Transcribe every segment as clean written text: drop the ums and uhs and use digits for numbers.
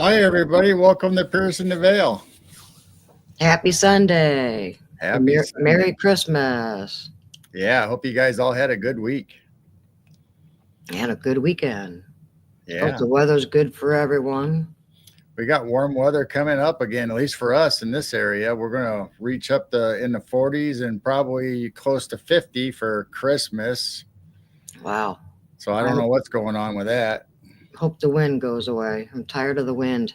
Hi, everybody. Welcome to Pearson the Vale. Happy Sunday. Happy Sunday. Merry Christmas. Yeah, I hope you guys all had a good week. And a good weekend. Hope Yeah, the weather's good for everyone. we got warm weather coming up again, at least for us in this area. We're going to reach up in the 40s and probably close to 50 for Christmas. Wow. So I don't know what's going on with that. Hope the wind goes away. I'm tired of the wind.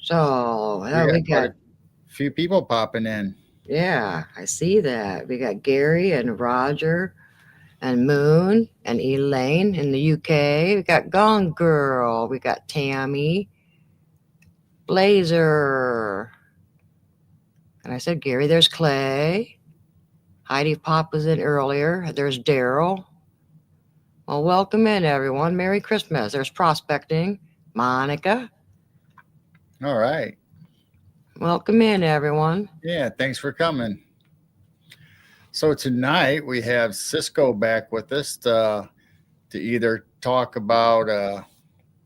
So, we Quite got, a few people popping in. yeah, I see that. We got Gary and Roger and Moon and Elaine in the UK. We got Gone Girl. We got Tammy, Blazer. And I said, Gary, there's Clay. Heidi Pop was in earlier. There's Daryl. Well, welcome in, everyone. Merry Christmas. There's Prospecting. Monica. All right. Welcome in, everyone. Yeah, thanks for coming. So tonight we have Cisco back with us to either talk about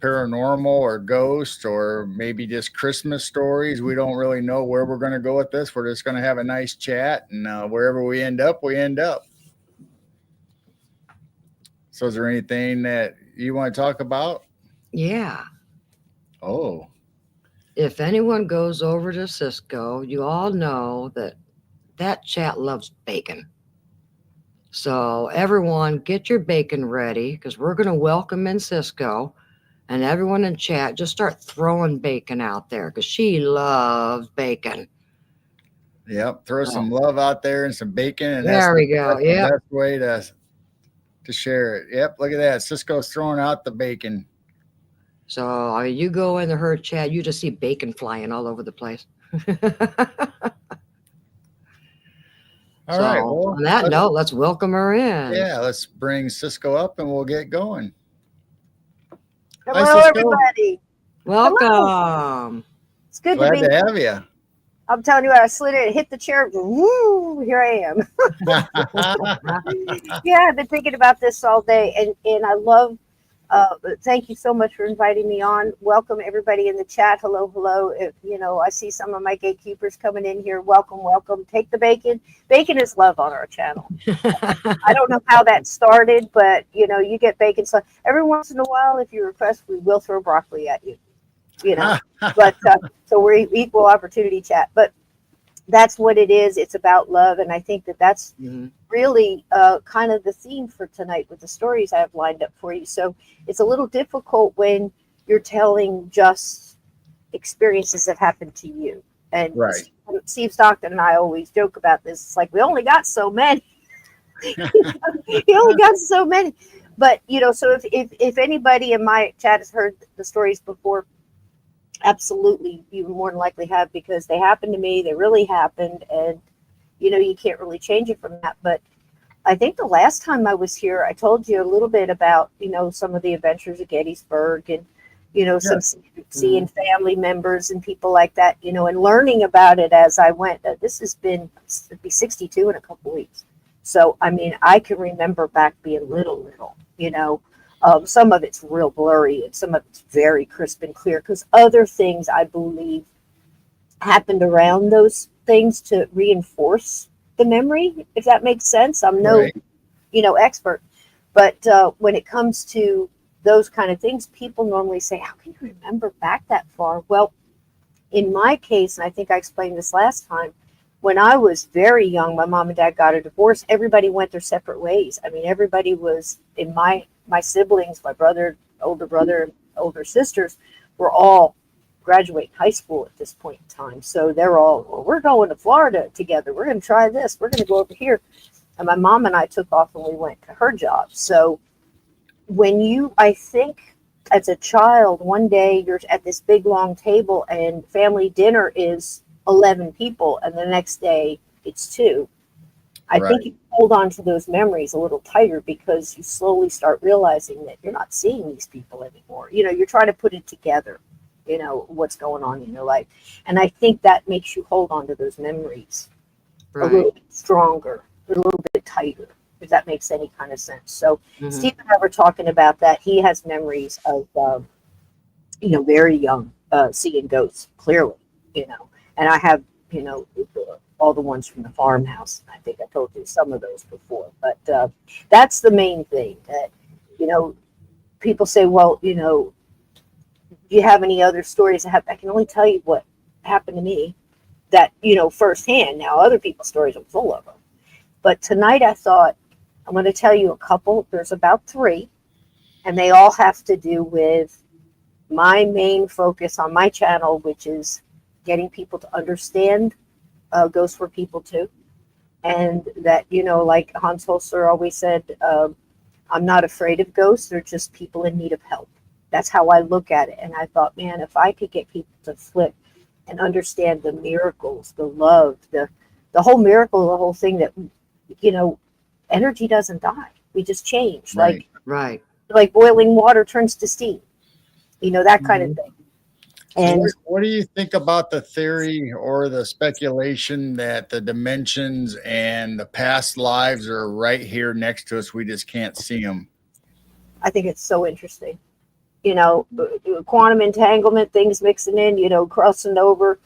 paranormal or ghost or maybe just Christmas stories. We don't really know where we're going to go with this. We're just going to have a nice chat, and wherever we end up, we end up. So, is there anything that you want to talk about? Yeah. Oh, If anyone goes over to Cisco, you all know that chat loves bacon. So, everyone, get your bacon ready because we're going to welcome in Cisco. And everyone in chat, just start throwing bacon out there because she loves bacon. yep. Throw some love out there and some bacon, and There we go. that's the Yep. best way to share it. Yep. Look at that. Cisco's throwing out the bacon. So you go into her chat, you just see bacon flying all over the place. All right. Well, on that note, let's welcome her in. Yeah, let's bring Cisco up and we'll get going. Hello, Hi, Cisco. everybody. Welcome. Hello. It's good Glad to be to have you. I'm telling you, I slid it, hit the chair, woo, here I am. Yeah, I've been thinking about this all day, and I love, thank you so much for inviting me on. Welcome, everybody in the chat. Hello, hello. If, I see some of my gatekeepers coming in here. Welcome, welcome. Take the bacon. Bacon is love on our channel. I don't know how that started, but, you get bacon. So every once in a while, if you request, we will throw broccoli at you. But so we're equal opportunity chat, but that's what it is. It's about love, and I think that's really kind of the theme for tonight with the stories I have lined up for you. So it's a little difficult when you're telling just experiences that happened to you. And right. Steve Stockton and I always joke about this. It's like we only got so many. You only got so many. But so if anybody in my chat has heard the stories before, absolutely, you more than likely have, because they happened to me. They really happened, and you can't really change it from that. But I think the last time I was here, I told you a little bit about some of the adventures of Gettysburg, and some seeing family members and people like that, and learning about it as I went. This has been, it'll be 62 in a couple of weeks, so I mean I can remember back being little. Some of it's real blurry and some of it's very crisp and clear because other things I believe happened around those things to reinforce the memory, if that makes sense. I'm no, expert, but when it comes to those kind of things, people normally say, how can you remember back that far? Well, in my case, and I think I explained this last time, when I was very young, my mom and dad got a divorce. Everybody went their separate ways. I mean, everybody was in my siblings, my brother, older sisters, were all graduating high school at this point in time. So they're all, well, we're going to Florida together. We're going to try this. We're going to go over here. And my mom and I took off and we went to her job. So I think as a child, one day you're at this big long table and family dinner is 11 people, and the next day it's 2. I think you hold on to those memories a little tighter because you slowly start realizing that you're not seeing these people anymore. You're trying to put it together, what's going on in your life. And I think that makes you hold on to those memories a little bit stronger, a little bit tighter, if that makes any kind of sense. So Mhm. Steve and I were talking about that. He has memories of, very young, seeing ghosts clearly, and I have, all the ones from the farmhouse. I think I told you some of those before, but that's the main thing that, people say, well, do you have any other stories? I can only tell you what happened to me that, firsthand. Now, other people's stories, I'm full of them. But tonight I thought, I'm going to tell you a couple. There's about 3, and they all have to do with my main focus on my channel, which is getting people to understand ghosts were people too. And that, like Hans Holzer always said, I'm not afraid of ghosts. They're just people in need of help. That's how I look at it. And I thought, man, if I could get people to flip and understand the miracles, the love, the whole miracle, the whole thing that, energy doesn't die. We just change. Right. Right. Like boiling water turns to steam, that kind of thing. So And what do you think about the theory or the speculation that the dimensions and the past lives are right here next to us? We just can't see them. I think it's so interesting. Quantum entanglement, things mixing in, crossing over,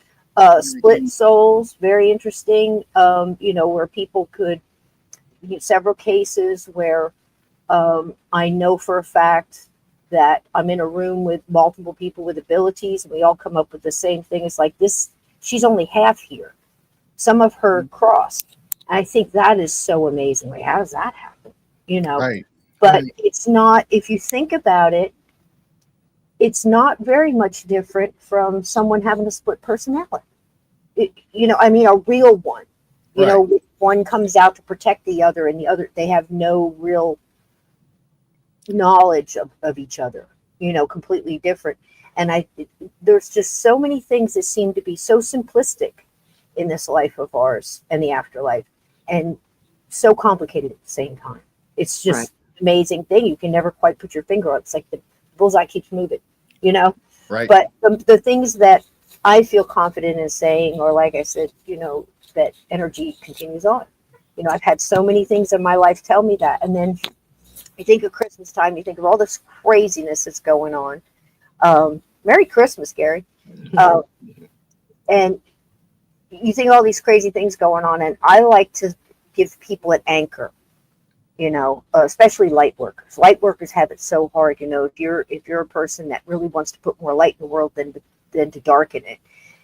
split souls, very interesting. Where people could, several cases where I know for a fact that I'm in a room with multiple people with abilities, and we all come up with the same thing. It's like this, she's only half here. Some of her crossed. I think that is so amazing. Like, how does that happen? Right. But it's not, if you think about it, it's not very much different from someone having a split personality. A real one. One comes out to protect the other, and the other, they have no real knowledge of each other, completely different. And there's just so many things that seem to be so simplistic in this life of ours and the afterlife, and so complicated at the same time. It's just Right. amazing thing. You can never quite put your finger on. It's like the bullseye keeps moving, Right. But the things that I feel confident in saying, or like I said, that energy continues on. I've had so many things in my life tell me that. And then you think of Christmas time, you think of all this craziness that's going on. Merry Christmas, Gary. And you think all these crazy things going on, and I like to give people an anchor, especially light workers. Light workers have it so hard, if you're a person that really wants to put more light in the world than to darken it.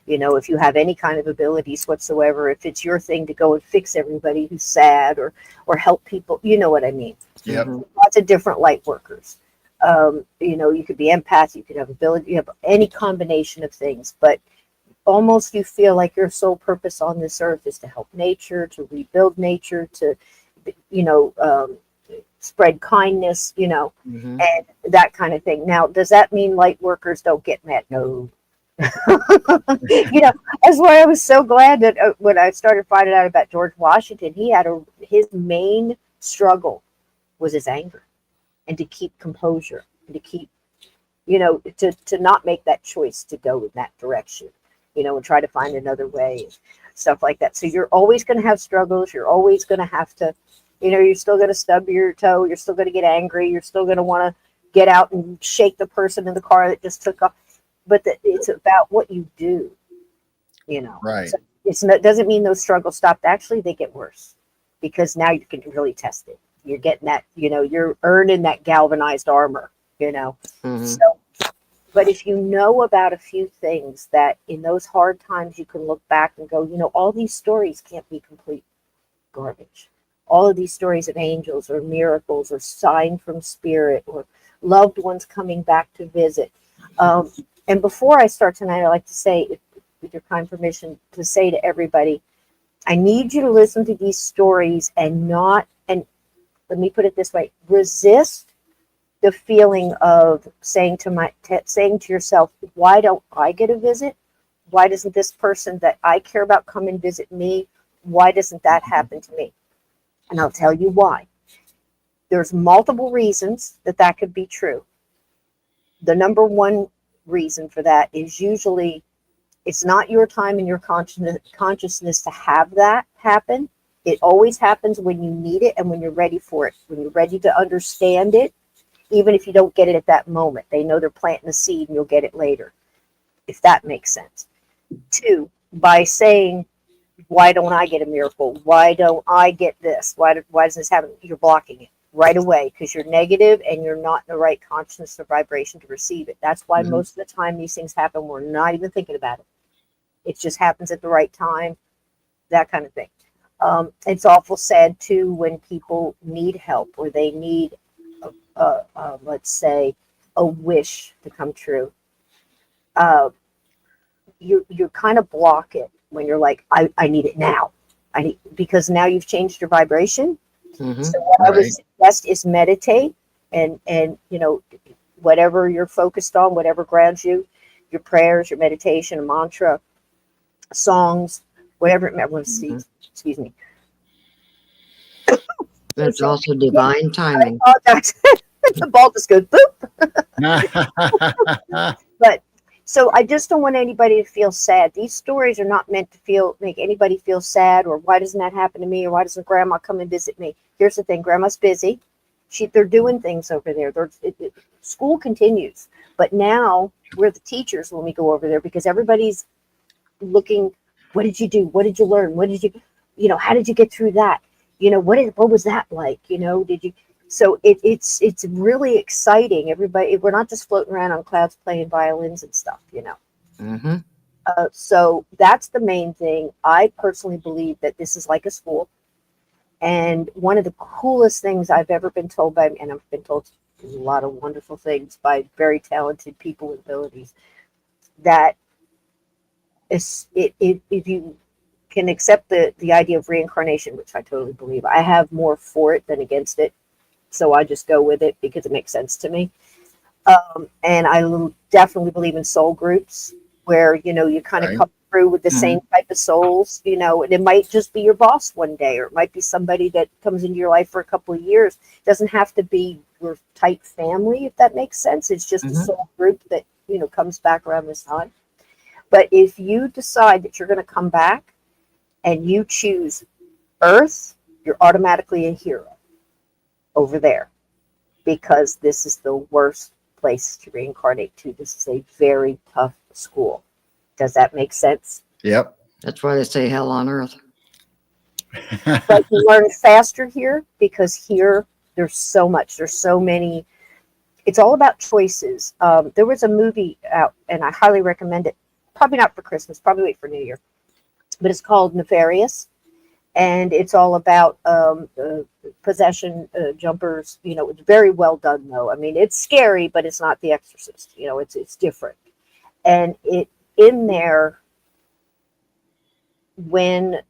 If you have any kind of abilities whatsoever, if it's your thing to go and fix everybody who's sad or help people, you know what I mean? Yep. Lots of different light workers. You could be empath, you could have ability, you have any combination of things, but almost you feel like your sole purpose on this earth is to help nature, to rebuild nature, to, spread kindness, Mhm. and that kind of thing. Now, does that mean light workers don't get mad? No. That's why I was so glad that when I started finding out about George Washington, he had his main struggle was his anger, and to keep composure, and to keep, to not make that choice to go in that direction, and try to find another way, stuff like that. So you're always going to have struggles. You're always going to have to, you're still going to stub your toe. You're still going to get angry. You're still going to want to get out and shake the person in the car that just took off. But it's about what you do, Right. So it doesn't mean those struggles stopped. Actually, they get worse because now you can really test it. You're getting that, you're earning that galvanized armor, Mhm. So, but if you know about a few things that in those hard times you can look back and go, all these stories can't be complete garbage. All of these stories of angels or miracles or sign from spirit or loved ones coming back to visit. And before I start tonight, I like to say, with your kind permission, to say to everybody, I need you to listen to these stories and let me put it this way, resist the feeling of saying to yourself, why don't I get a visit? Why doesn't this person that I care about come and visit me? Why doesn't that happen to me? And I'll tell you why. There's multiple reasons that could be true. The number one reason for that is usually it's not your time and your consciousness to have that happen. It always happens when you need it and when you're ready for it, when you're ready to understand it. Even if you don't get it at that moment, they know they're planting the seed and you'll get it later, if that makes sense. 2, by saying, why don't I get a miracle? Why don't I get this? Why does this happen? You're blocking it right away because you're negative and you're not in the right consciousness or vibration to receive it. That's why most of the time these things happen, we're not even thinking about it. It just happens at the right time, that kind of thing. It's awful sad too when people need help or they need, let's say, a wish to come true. You kind of block it when you're like, I need it now. Because now you've changed your vibration. Mm-hmm. So what I would suggest is meditate and whatever you're focused on, whatever grounds you, your prayers, your meditation, a mantra, songs, whatever it was. Excuse me. It's also divine timing. The ball just goes boop. But so I just don't want anybody to feel sad. These stories are not meant to make anybody feel sad, or why doesn't that happen to me, or why doesn't grandma come and visit me? Here's the thing, grandma's busy. They're doing things over there. School continues. But now we're the teachers when we go over there because everybody's looking, what did you do? What did you learn? What did you, how did you get through that? What was that like? Did you? So it's really exciting. Everybody, we're not just floating around on clouds playing violins and stuff, Mm-hmm. So that's the main thing. I personally believe that this is like a school. And one of the coolest things I've ever been told and I've been told a lot of wonderful things by very talented people with abilities, that if you can accept the idea of reincarnation, which I totally believe, I have more for it than against it. So I just go with it because it makes sense to me. And I definitely believe in soul groups where, you kind of come through with the same type of souls, and it might just be your boss one day, or it might be somebody that comes into your life for a couple of years. It doesn't have to be your tight family, if that makes sense. It's just a soul group that, comes back around this time. But if you decide that you're going to come back and you choose Earth, you're automatically a hero over there, because this is the worst place to reincarnate to. This is a very tough school. Does that make sense? Yep. That's why they say hell on earth. But you learn faster here because here there's so many. It's all about choices. There was a movie out, and I highly recommend it. Probably not for Christmas, probably wait for New Year. But it's called Nefarious. And it's all about possession, jumpers. It's very well done, though. I mean, it's scary, but it's not The Exorcist. It's different. And in there, when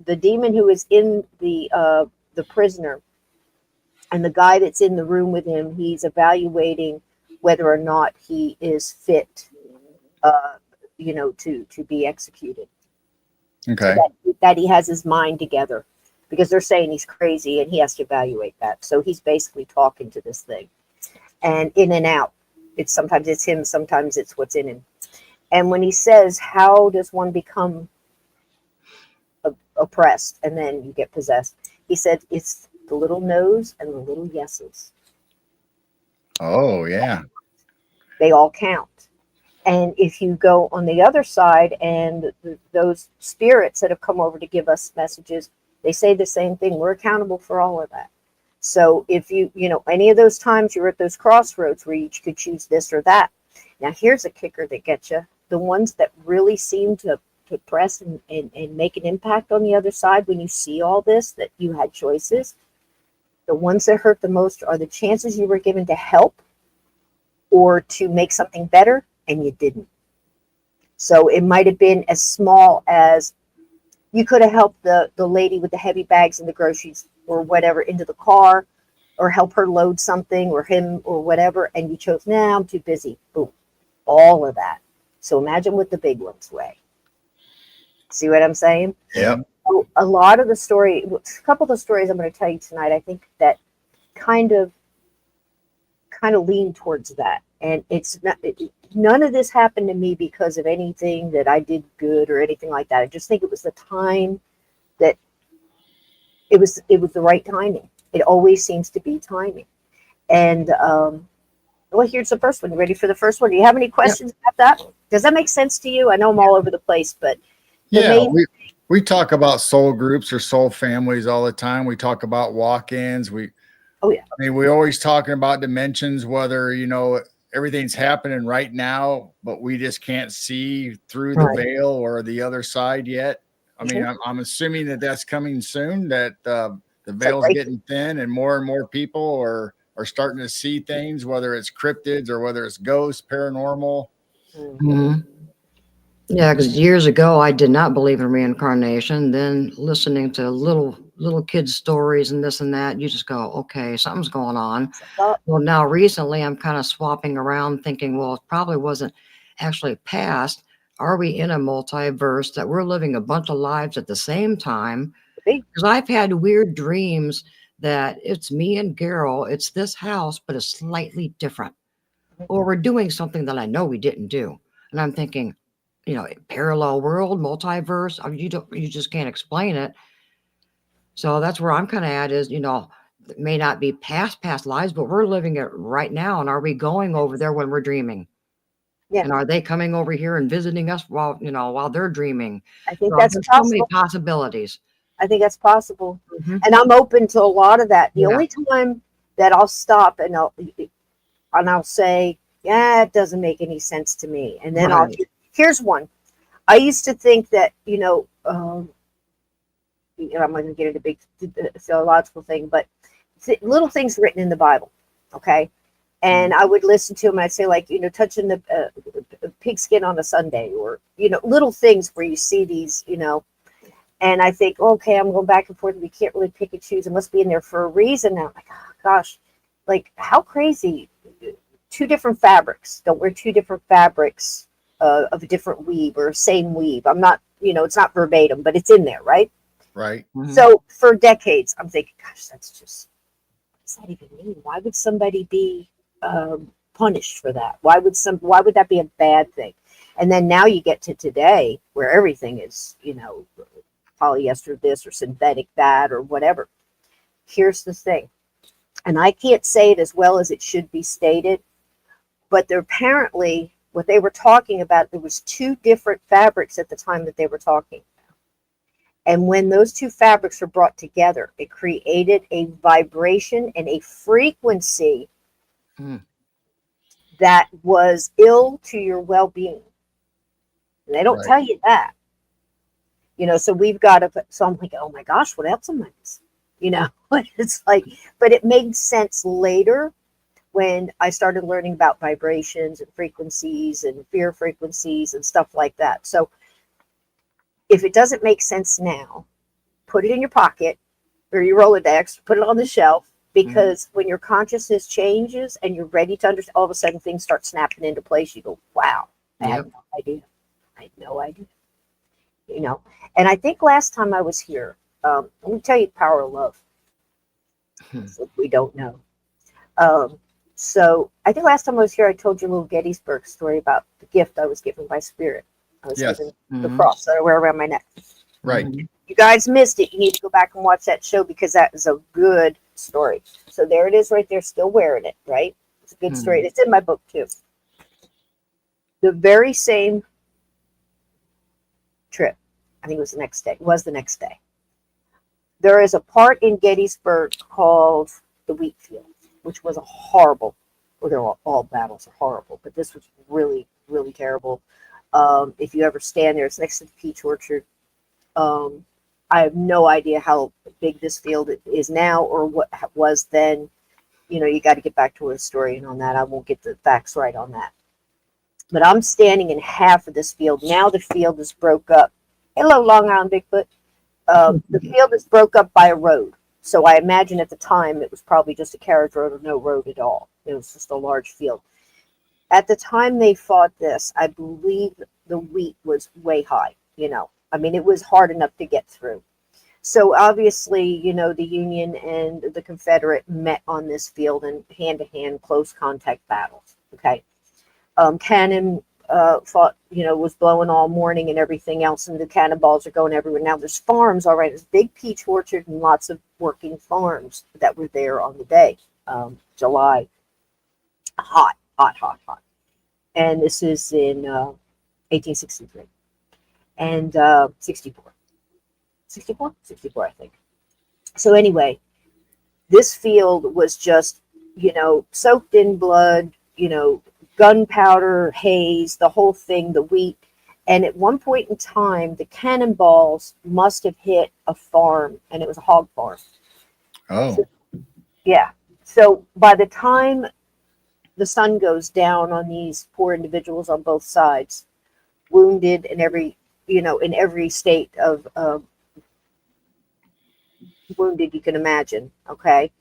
the demon who is in the prisoner and the guy that's in the room with him, he's evaluating whether or not he is fit, to be executed. Okay. That he has his mind together, because they're saying he's crazy and he has to evaluate that. So he's basically talking to this thing, and in and out. Sometimes it's him, sometimes it's what's in him. And when he says, how does one become oppressed and then you get possessed? He said, it's the little no's and the little yeses. Oh, yeah. They all count. And if you go on the other side, and those spirits that have come over to give us messages, they say the same thing. We're accountable for all of that. So if any of those times you're at those crossroads where you could choose this or that. Now, here's a kicker that gets you. The ones that really seem to press and make an impact on the other side, when you see all this, that you had choices, the ones that hurt the most are the chances you were given to help or to make something better, and you didn't. So it might have been as small as you could have helped the lady with the heavy bags and the groceries or whatever into the car, or help her load something, or him, or whatever, and you chose, nah, I'm too busy. Boom. All of that. So imagine what the big ones weigh. See what I'm saying? Yep. So a lot of a couple of the stories I'm going to tell you tonight, I think that kind of lean towards that. And it's not, none of this happened to me because of anything that I did good or anything like that. I just think it was the time that it was the right timing. It always seems to be timing. And well, here's the first one. You ready for the first one? Do you have any questions about that? Does that make sense to you? I know I'm all over the place, but the Yeah, main we talk about soul groups or soul families all the time. We talk about walk-ins. Oh, yeah. I mean, we're always talking about dimensions, whether, everything's happening right now, but we just can't see through the Right. veil or the other side yet. I mean, Mhm. I'm assuming that that's coming soon, that the like veil's right getting thin and more people are starting to see things, whether it's cryptids or whether it's ghosts, paranormal. Mhm. Yeah, because years ago I did not believe in reincarnation. Then listening to little kids' stories and this and that, you just go, okay, something's going on. thought. Well, now recently I'm kind of swapping around, thinking, well, it probably wasn't actually past. Are we in a multiverse that we're living a bunch of lives at the same time? Big. Because I've had weird dreams that it's me and Carol, it's this house, but it's slightly different. Or we're doing something that I know we didn't do. And I'm thinking, parallel world, multiverse. I mean, you just can't explain it. So that's where I'm kind of at is, it may not be past lives, but we're living it right now. And are we going over there when we're dreaming? Yeah. And are they coming over here and visiting us while they're dreaming? I think So that's there's so many possible. possibilities. I think that's possible. Mhm. And I'm open to a lot of that. The Yeah. only time that I'll stop and I'll say, yeah, it doesn't make any sense to me. And then Right. here's one. I used to think that, I'm not going to get into big theological thing, but little things written in the Bible. Okay. And I would listen to them. I'd say, like, touching the pigskin on a Sunday, or, little things where you see these, and I think, okay, I'm going back and forth. We can't really pick and choose. It must be in there for a reason. Now, like, oh, gosh, like, how crazy. Two different fabrics. Don't wear two different fabrics of a different weave or same weave. I'm not, it's not verbatim, but it's in there, right? Right. Mhm. So for decades, I'm thinking, gosh, what does that even mean? Why would somebody be punished for that? Why would that be a bad thing? And then now you get to today where everything is, polyester this or synthetic that or whatever. Here's the thing. And I can't say it as well as it should be stated, but they're apparently what they were talking about, there was two different fabrics at the time that they were talking. And when those two fabrics were brought together, it created a vibration and a frequency that was ill to your well-being. And they don't Right. tell you that. So we've got to, so I'm like, oh my gosh, what else am I missing? It's like, but it made sense later when I started learning about vibrations and frequencies and fear frequencies and stuff like that. So if it doesn't make sense now, put it in your pocket or your Rolodex, put it on the shelf, because when your consciousness changes and you're ready to understand, all of a sudden things start snapping into place. You go, wow, I had no idea. I had no idea. And I think last time I was here, let me tell you the power of love. If we don't know. So I think last time I was here, I told you a little Gettysburg story about the gift I was given by Spirit. I was Yes. given the cross that I wear around my neck. Right. You guys missed it. You need to go back and watch that show because that is a good story. So there it is right there, still wearing it, right? It's a good story. It's in my book too. The very same trip, I think it was the next day. There is a part in Gettysburg called the Wheat Field, which was a horrible, well, they're all battles are horrible, but this was really, really terrible. If you ever stand there, it's next to the peach orchard. I have no idea how big this field is now or what was then. You got to get back to a historian on that. I won't get the facts right on that. But I'm standing in half of this field. Now the field is broke up. Hello, Long Island Bigfoot. The field is broke up by a road. So I imagine at the time it was probably just a carriage road or no road at all. It was just a large field. At the time they fought this, I believe the wheat was way high. I mean, it was hard enough to get through. So obviously, the Union and the Confederate met on this field in hand-to-hand close contact battles. Okay. Cannon fought, was blowing all morning and everything else, and the cannonballs are going everywhere. Now there's farms, all right. There's big peach orchard and lots of working farms that were there on the day, July. Hot, hot, hot, hot. And this is in 1863 and 64. 64? 64, I think. So anyway, this field was just, soaked in blood, gunpowder, haze, the whole thing, the wheat. And at one point in time, the cannonballs must have hit a farm, and it was a hog farm. Oh, So, yeah. So by the time the sun goes down on these poor individuals on both sides, wounded in every state of wounded you can imagine, okay?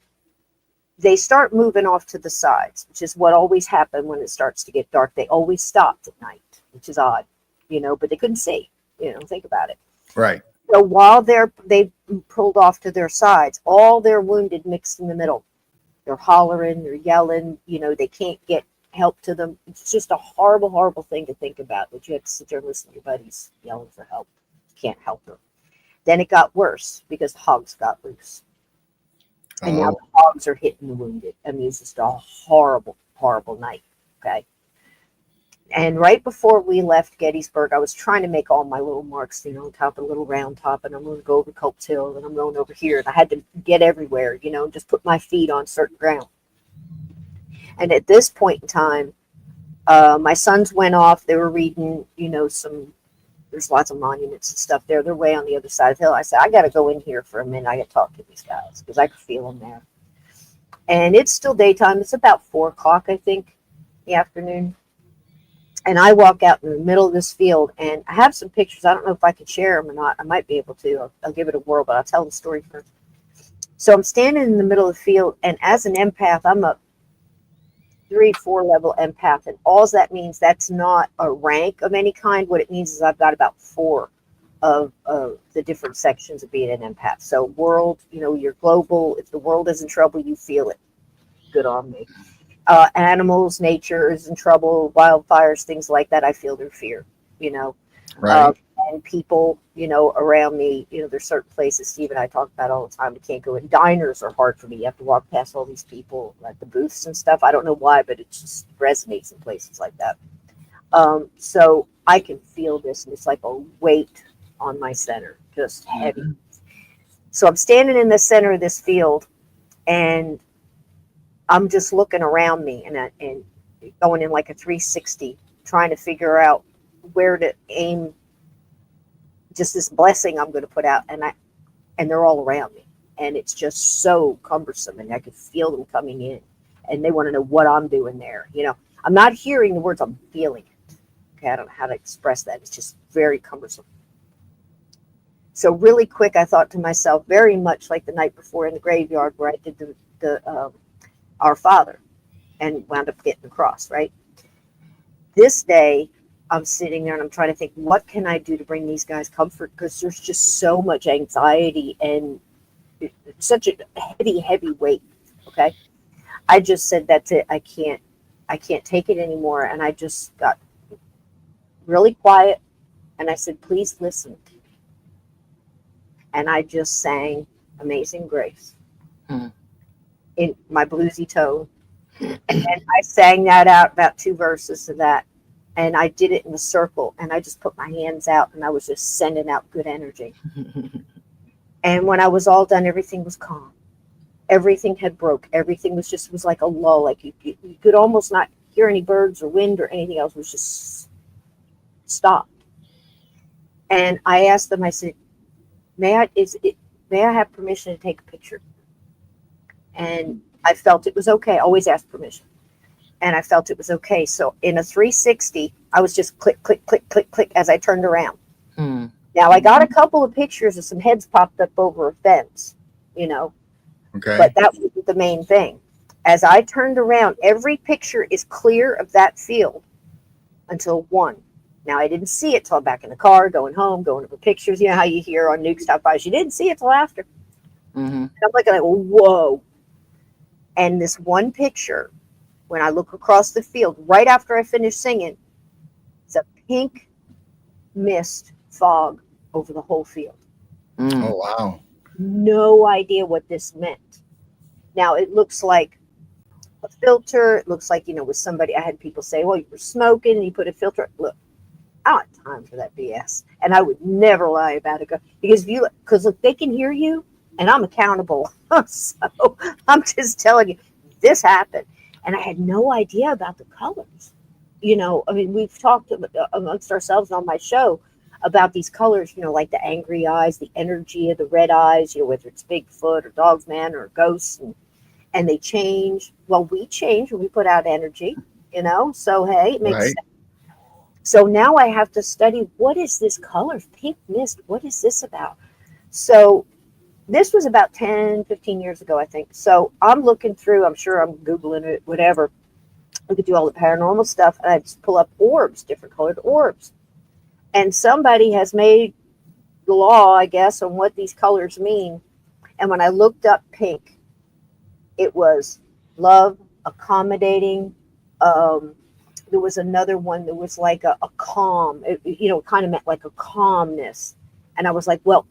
They start moving off to the sides, which is what always happened when it starts to get dark. They always stopped at night, which is odd, but they couldn't see, think about it. right. So while they pulled off to their sides, all their wounded mixed in the middle. They're hollering, they're yelling, they can't get help to them. It's just a horrible, horrible thing to think about, that you have to sit there and listen to your buddies yelling for help. You can't help them. Then it got worse because the hogs got loose. And now Oh, the hogs are hitting the wounded. I mean, it's just a horrible, horrible night. Okay. And right before we left Gettysburg, I was trying to make all my little marks, top of a little round top, and I'm going to go over Culp's Hill, and I'm going over here. And I had to get everywhere, just put my feet on certain ground. And at this point in time, my sons went off. They were reading, there's lots of monuments and stuff there. They're way on the other side of the hill. I said, I got to go in here for a minute. I got to talk to these guys because I could feel them there. And it's still daytime. It's about 4 o'clock, I think, in the afternoon. And I walk out in the middle of this field, and I have some pictures. I don't know if I can share them or not. I might be able to. I'll give it a whirl, but I'll tell the story first. So I'm standing in the middle of the field, and as an empath, I'm a 3-4 level empath, and all that means, that's not a rank of any kind. What it means is I've got about 4 of the different sections of being an empath. So world, you're global. If the world is in trouble, you feel it. Good on me. Animals, nature is in trouble, wildfires, things like that. I feel their fear, right. and people, around me, there's certain places Steve and I talk about all the time. We can't go in. Diners are hard for me. You have to walk past all these people at the booths and stuff. I don't know why, but it just resonates in places like that. So I can feel this, and it's like a weight on my center, just heavy. So I'm standing in the center of this field, and I'm just looking around me and going in like a 360, trying to figure out where to aim just this blessing I'm going to put out. And they're all around me, and it's just so cumbersome, and I can feel them coming in, and they want to know what I'm doing there. I'm not hearing the words, I'm feeling it. Okay. I don't know how to express that. It's just very cumbersome. So really quick, I thought to myself, very much like the night before in the graveyard where I did the Our Father and wound up getting the cross, right? This day, I'm sitting there and I'm trying to think, what can I do to bring these guys comfort? Because there's just so much anxiety and such a heavy, heavy weight. Okay. I just said, that's it. I can't take it anymore. And I just got really quiet. And I said, please listen. And I just sang Amazing Grace. In my bluesy tone, and I sang that out, about 2 verses of that, and I did it in a circle, and I just put my hands out, and I was just sending out good energy. And when I was all done, everything was calm. Everything had broke. Everything was like a lull. Like you could almost not hear any birds or wind or anything else. It was just stopped. And I asked them. I said, "May I have permission to take a picture?" And I felt it was okay. Always ask permission. And I felt it was okay. So in a 360, I was just click, click, click, click, click as I turned around. Now I got a couple of pictures of some heads popped up over a fence, Okay. but that wasn't the main thing. As I turned around, every picture is clear of that field until one. Now I didn't see it till I'm back in the car, going home, going over pictures. You know how you hear on Nuke Stop By, you didn't see it till after. And I'm like, whoa. And this one picture, when I look across the field, right after I finished singing, pink mist fog over the whole field. Mm. Oh, wow. No idea what this meant. Now it looks like a filter. It looks like, with somebody, I had people say, well, you were smoking and you put a filter. Look, I don't have time for that BS. And I would never lie about it because look, they can hear you and I'm accountable. So I'm just telling you, this happened. And I had no idea about the colors. I mean, we've talked amongst ourselves on my show about these colors, like the angry eyes, the energy of the red eyes, whether it's Bigfoot or Dog's Man or ghosts, and they change. Well, we change when we put out energy, so hey, it makes Right. sense. So now I have to study, what is this color, pink mist? What is this about? So this was about 10, 15 years ago, I think. So I'm looking through, I'm sure I'm Googling it, whatever. We could do all the paranormal stuff. And I just pull up orbs, different colored orbs. And somebody has made the law, I guess, on what these colors mean. And when I looked up pink, it was love, accommodating. There was another one that was like a calm, it kind of meant like a calmness. And I was like, well,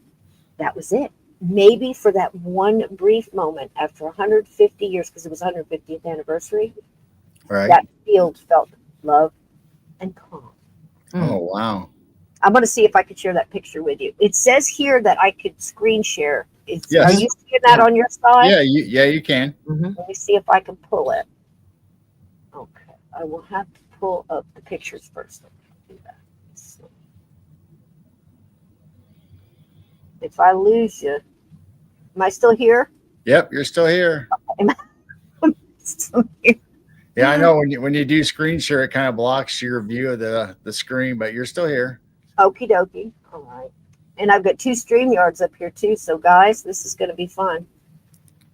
that was it. Maybe for that one brief moment after 150 years, because it was 150th anniversary, Right. that field felt love and calm. Oh, wow. I'm going to see if I could share that picture with you. It says here that I could screen share. Yes. Are you seeing that on your side? Yeah, you can. Mhm. Let me see if I can pull it. Okay. I will have to pull up the pictures first. Let me do that. Let's see. If I lose you, am I still here? Yep, you're still here. Still here. Yeah, I know when you do screen share, it kind of blocks your view of the screen, but you're still here. Okie dokie. All right. And I've got 2 StreamYards up here too. So guys, this is going to be fun.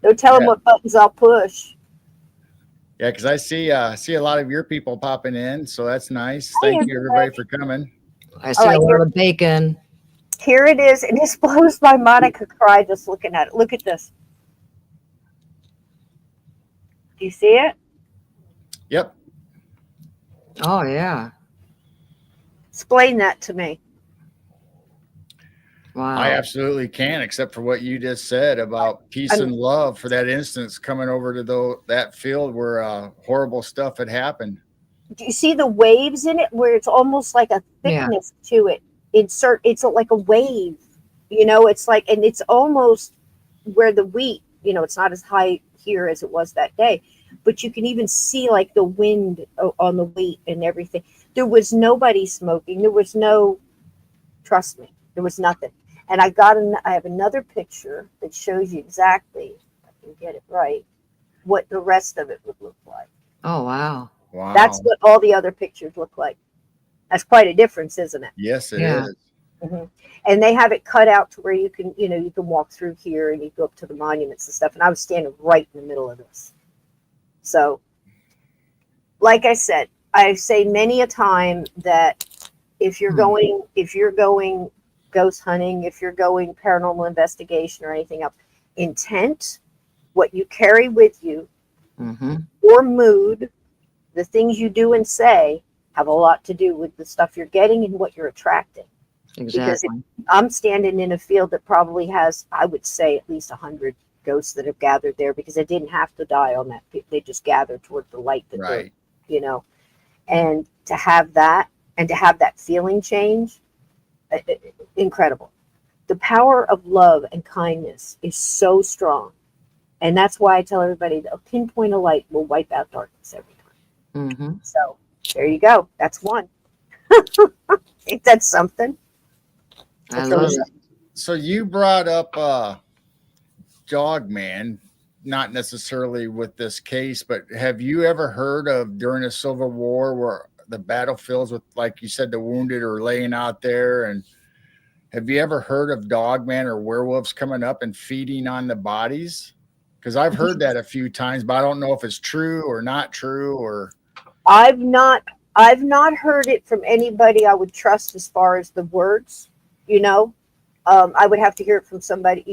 Don't tell them Yeah. what buttons I'll push. Yeah, because I see a lot of your people popping in, so that's nice. Hi, Thank you everybody for coming. I see right, a here- lot of bacon. Here it is. And this blows my mind. I could cry just looking at it. Look at this. Do you see it? Yep. Oh yeah. Explain that to me. Wow. I absolutely can, except for what you just said about peace and love for that instance coming over to that field where horrible stuff had happened. Do you see the waves in it where it's almost like a Yeah. thickness to it? It's like a wave, it's like, and it's almost where the wheat, it's not as high here as it was that day, but you can even see like the wind on the wheat and everything. There was nobody smoking. There was trust me, there was nothing. And I have another picture that shows you exactly, if I can get it right, what the rest of it would look like. Oh wow. Wow. That's what all the other pictures look like. That's quite a difference, isn't it? Yes, it Yeah. is. Mm-hmm. And they have it cut out to where you can walk through here and you go up to the monuments and stuff. And I was standing right in the middle of this. So, like I said, I say many a time that if you're going ghost hunting, if you're going paranormal investigation or anything else, intent, what you carry with you, Mm-hmm. your mood, the things you do and say have a lot to do with the stuff you're getting and what you're attracting. Exactly. I'm standing in a field that probably has, I would say, at least 100 ghosts that have gathered there because they didn't have to die on that. They just gathered toward the light that Right. and to have that and to have that feeling change, incredible. The power of love and kindness is so strong. And that's why I tell everybody that a pinpoint of light will wipe out darkness every time. Mm-hmm. So there you go. That's one. Ain't that something? I So- love it. So you brought up Dogman, not necessarily with this case, but have you ever heard of during the Civil War where the battlefields with, like you said, the wounded are laying out there? And have you ever heard of Dogman or werewolves coming up and feeding on the bodies? Because I've heard that a few times, but I don't know if it's true or not true. Or I've not heard it from anybody I would trust as far as the words, I would have to hear it from somebody,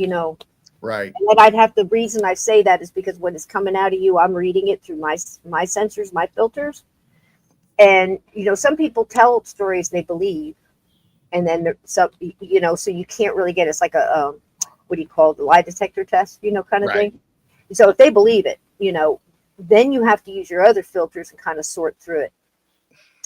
right, and the reason I say that is because when it's coming out of you, I'm reading it through my sensors, my filters. And some people tell stories they believe, and then there's some, so you can't really get, it's like a what do you call it, the lie detector test, kind of Right. thing. So if they believe it, then you have to use your other filters and kind of sort through it.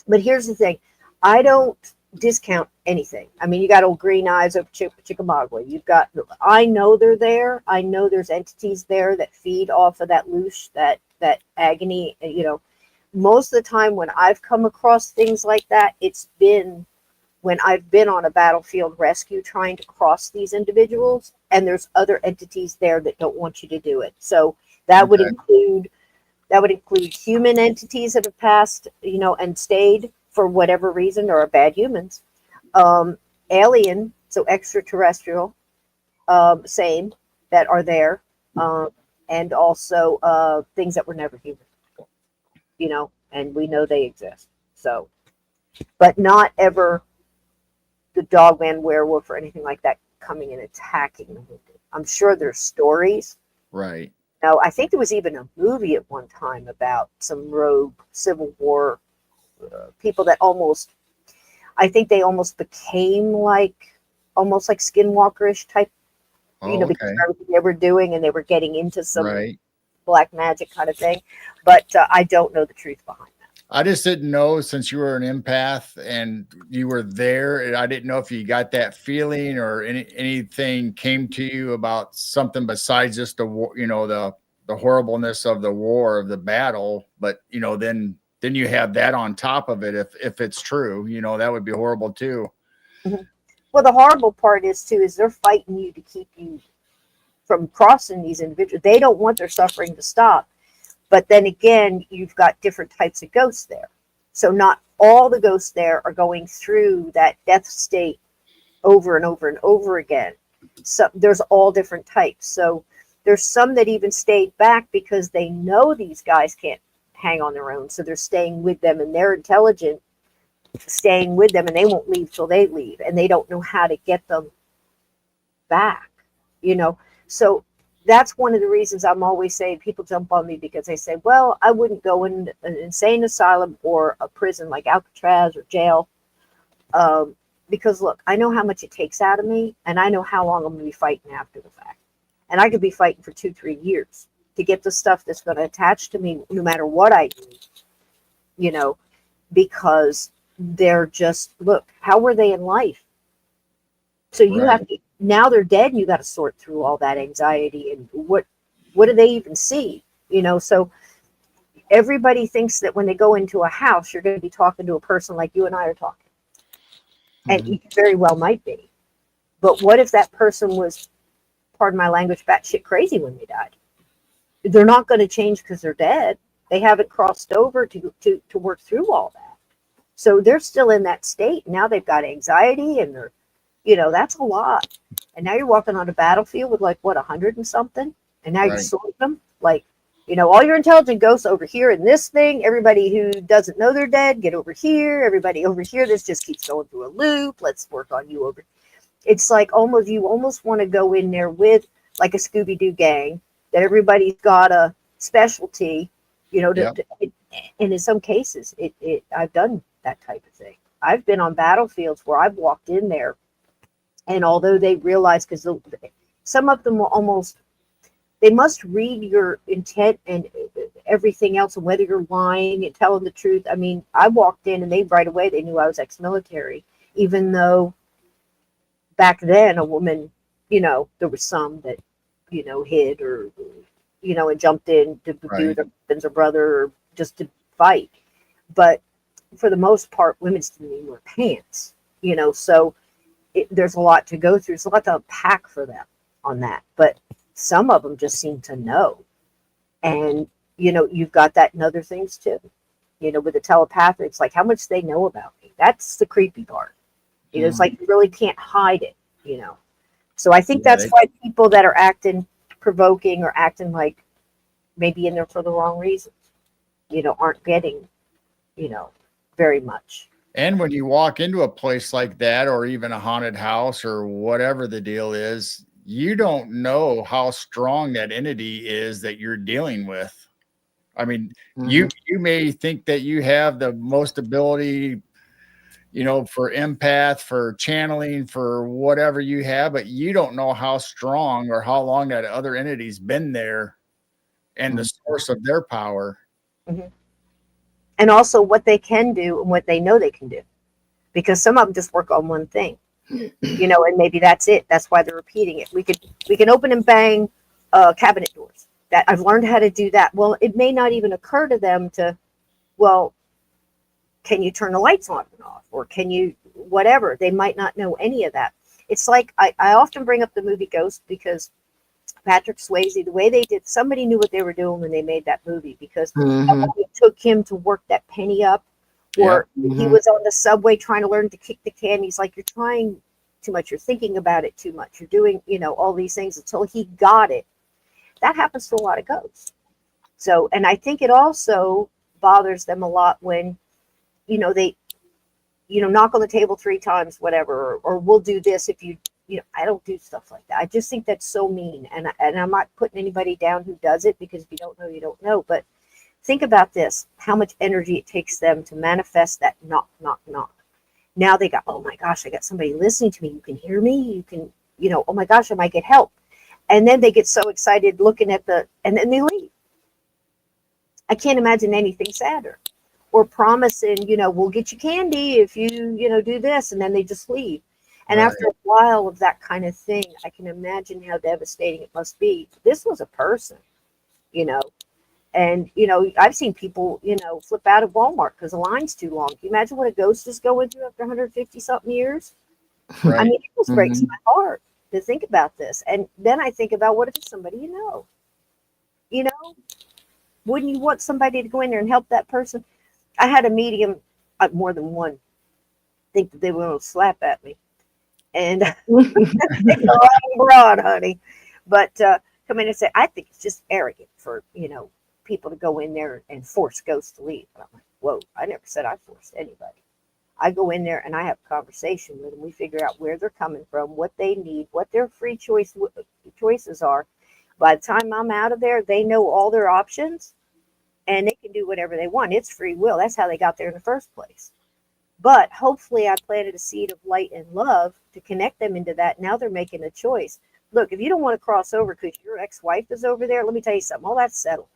But here's the thing, I don't discount anything. I mean, you got old Green Eyes over Chickamauga. You've got, I know they're there. I know there's entities there that feed off of that loosh, that agony. Most of the time when I've come across things like that, it's been when I've been on a battlefield rescue trying to cross these individuals, and there's other entities there that don't want you to do it. So that would Okay. include human entities that have passed, and stayed for whatever reason, or are bad humans. Alien, so extraterrestrial, same, that are there, and also things that were never human, and we know they exist. So, but not ever the Dogman werewolf or anything like that coming and attacking them. I'm sure there's stories. Right. Now, I think there was even a movie at one time about some rogue Civil War people that I think they almost became almost like skinwalkerish type, Oh, because okay. of everything they were doing, and they were getting into some Right. black magic kind of thing. But I don't know the truth behind that. I just didn't know, since you were an empath and you were there, and I didn't know if you got that feeling or anything came to you about something besides just the war, the horribleness of the war, of the battle. But then you have that on top of it. If it's true, that would be horrible too. Mhm. Well, the horrible part is too, is they're fighting you to keep you from crossing these individuals. They don't want their suffering to stop. But then again, you've got different types of ghosts there. So not all the ghosts there are going through that death state over and over and over again. So there's all different types. So there's some that even stayed back because they know these guys can't hang on their own. So they're staying with them, and they're intelligent, staying with them, and they won't leave till they leave. And they don't know how to get them back, So that's one of the reasons I'm always saying, people jump on me because they say, well, I wouldn't go in an insane asylum or a prison like Alcatraz or jail. Because look, I know how much it takes out of me, and I know how long I'm going to be fighting after the fact. And I could be fighting for 2-3 years to get the stuff that's going to attach to me no matter what I do, because they're just, look, how were they in life? So you Right. have to, now they're dead, and you got to sort through all that anxiety, and what do they even see? So everybody thinks that when they go into a house, you're going to be talking to a person like you and I are talking. And Mhm. you very well might be. But what if that person was, pardon my language, batshit crazy when they died? They're not going to change because they're dead. They haven't crossed over to work through all that. So they're still in that state. Now they've got anxiety, and they're, that's a lot. And now you're walking on a battlefield with 100 and something, and now you're Right. sorting them all your intelligent ghosts over here in this thing. Everybody who doesn't know they're dead, get over here. Everybody over here, this just keeps going through a loop. Let's work on you over. It's like you almost want to go in there with like a Scooby-Doo gang, that everybody's got a specialty, Yep. and in some cases, I've done that type of thing. I've been on battlefields where I've walked in there, and although they realize, because some of them will almost, they must read your intent and everything else, and whether you're lying and telling the truth. I mean, I walked in, and they right away, they knew I was ex-military, even though back then a woman, there was some that, hid, or, and jumped in to be Right. with their husband's or brother, or just to fight. But for the most part, women didn't even wear pants, so there's a lot to go through. There's a lot to unpack for them on that. But some of them just seem to know. And, you've got that in other things too. With the telepathic, it's like how much they know about me. That's the creepy part. It's like you really can't hide it. So I think Yeah, that's why people that are acting provoking or acting like maybe in there for the wrong reasons, aren't getting, very much. And when you walk into a place like that, or even a haunted house, or whatever the deal is, you don't know how strong that entity is that you're dealing with. I mean, Mhm. you may think that you have the most ability, for empath, for channeling, for whatever you have, but you don't know how strong or how long that other entity's been there and the source of their power. Mhm. And also what they can do and what they know they can do, because some of them just work on one thing, and maybe that's it. That's why they're repeating it. We can open and bang cabinet doors. That I've learned how to do that. Well, it may not even occur to them to, well, can you turn the lights on and off, or can you whatever? They might not know any of that. It's like I often bring up the movie Ghost, because Patrick Swayze, the way they did, somebody knew what they were doing when they made that movie, because Mhm. it took him to work that penny up, or he Mhm. was on the subway trying to learn to kick the can. He's like, you're trying too much, you're thinking about it too much, you're doing, all these things, until he got it. That happens to a lot of ghosts. So, and I think it also bothers them a lot when, they, knock on the table 3 times, whatever, or we'll do this if you, I don't do stuff like that. I just think that's so mean. And I'm not putting anybody down who does it, because if you don't know, you don't know. But think about this, how much energy it takes them to manifest that knock, knock, knock. Now they got, oh my gosh, I got somebody listening to me. You can hear me. You can, oh my gosh, I might get help. And then they get so excited looking at and then they leave. I can't imagine anything sadder. Or promising, we'll get you candy if you, do this. And then they just leave. And Right. after a while of that kind of thing, I can imagine how devastating it must be. This was a person, you know, and, I've seen people, flip out of Walmart because the line's too long. Can you imagine what a ghost is going through after 150 something years? I Right. mean, it just breaks Mhm. my heart to think about this. And then I think about, what if it's somebody you know? You know, wouldn't you want somebody to go in there and help that person? I had a medium, more than one, think that they were going to slap at me. And they go on broad, honey. But come in and say, I think it's just arrogant for, people to go in there and force ghosts to leave. And I'm like, whoa, I never said I forced anybody. I go in there and I have a conversation with them. We figure out where they're coming from, what they need, what their free choices are. By the time I'm out of there, they know all their options and they can do whatever they want. It's free will. That's how they got there in the first place. But hopefully I planted a seed of light and love to connect them into that. Now they're making a choice. Look, if you don't want to cross over because your ex-wife is over there, let me tell you something. All that's settled.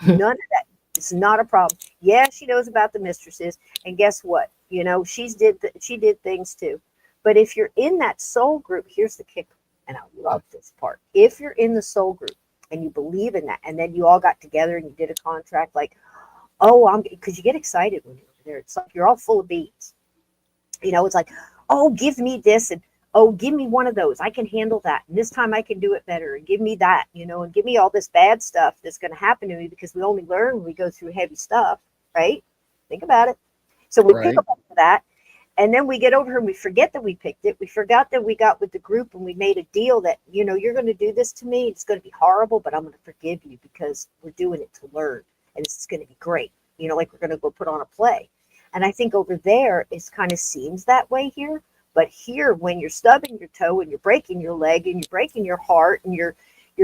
None of that. It's not a problem. Yeah, she knows about the mistresses. And guess what? She did things too. But if you're in that soul group, here's the kicker. And I love this part. If you're in the soul group and you believe in that, and then you all got together and you did a contract, like, oh, because you get excited when you're over there. It's like you're all full of beans. It's like, oh, give me this, and oh, give me one of those. I can handle that. And this time I can do it better. And give me that, and give me all this bad stuff that's going to happen to me, because we only learn when we go through heavy stuff, right? Think about it. So we pick Right. up on that. And then we get over here and we forget that we picked it. We forgot that we got with the group and we made a deal that, you're going to do this to me. It's going to be horrible, but I'm going to forgive you because we're doing it to learn. And it's going to be great. Like we're going to go put on a play. And I think over there it kind of seems that way here. But here, when you're stubbing your toe and you're breaking your leg and you're breaking your heart and you're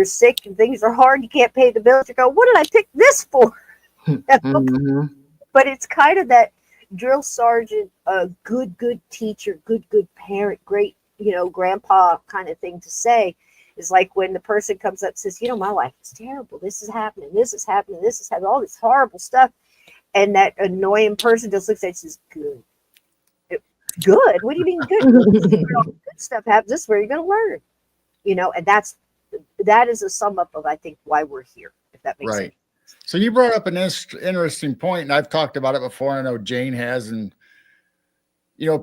sick and things are hard, you can't pay the bills, you go, what did I pick this for? Mhm. But it's kind of that drill sergeant, good teacher, good parent, great, grandpa kind of thing to say. Is like when the person comes up and says, my life is terrible. This is happening. This is happening. This is happening. All this horrible stuff. And that annoying person just looks at you and says, good. Good? What do you mean good? Well, this is where all the good stuff happens. This is where you're going to learn. And that is a sum up of, I think, why we're here, if that makes Right. sense. So you brought up an interesting point, and I've talked about it before. And I know Jane has, and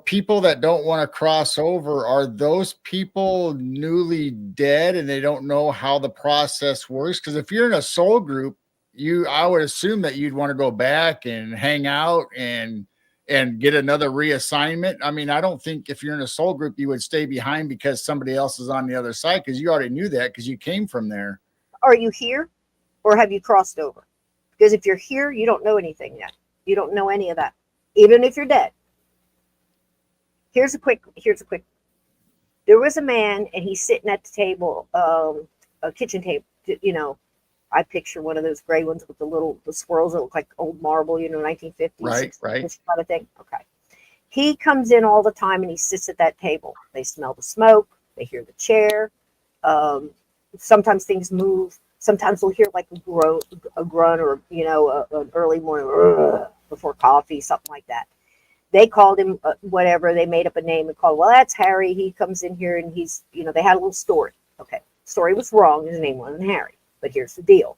people that don't want to cross over, are those people newly dead and they don't know how the process works? Because if you're in a soul group, I would assume that you'd want to go back and hang out and get another reassignment. I mean, I don't think if you're in a soul group you would stay behind because somebody else is on the other side, because you already knew that because you came from there. Are you here or have you crossed over? Because if you're here, you don't know anything yet. You don't know any of that, even if you're dead. Here's a quick. There was a man, and he's sitting at the table, a kitchen table, I picture one of those gray ones with the swirls that look like old marble, 1950s, Right, 60s, right. this kind of thing. Okay. He comes in all the time and he sits at that table. They smell the smoke. They hear the chair. Sometimes things move. Sometimes they'll hear like a grunt, or an early morning before coffee, something like that. They called him whatever. They made up a name and called. Well, that's Harry. He comes in here and he's they had a little story. Okay, story was wrong. His name wasn't Harry. But here's the deal.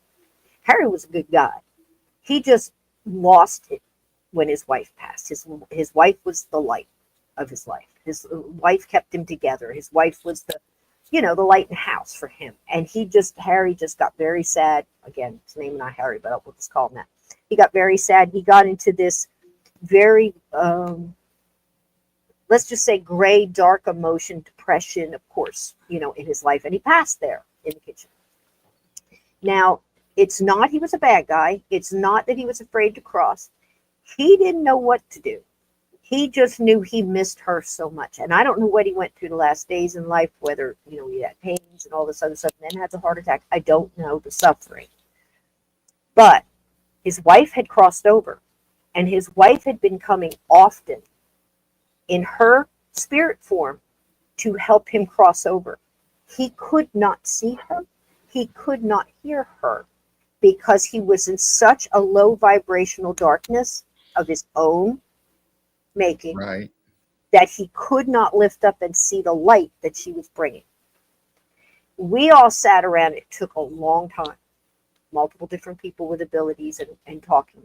Harry was a good guy. He just lost it when his wife passed. His wife was the light of his life. His wife kept him together. His wife was the light in the house for him. And Harry just got very sad. Again, his name is not Harry, but we'll just call him that. He got very sad. He got into this very, let's just say, gray, dark emotion, depression, of course, in his life. And he passed there in the kitchen. Now, it's not he was a bad guy. It's not that he was afraid to cross. He didn't know what to do. He just knew he missed her so much. And I don't know what he went through the last days in life, whether, he had pains and all this other stuff, and then has a heart attack. I don't know the suffering. But his wife had crossed over, and his wife had been coming often in her spirit form to help him cross over. He could not see her. He could not hear her because he was in such a low vibrational darkness of his own making, Right. that he could not lift up and see the light that she was bringing. We all sat around. It took a long time. Multiple different people with abilities and talking.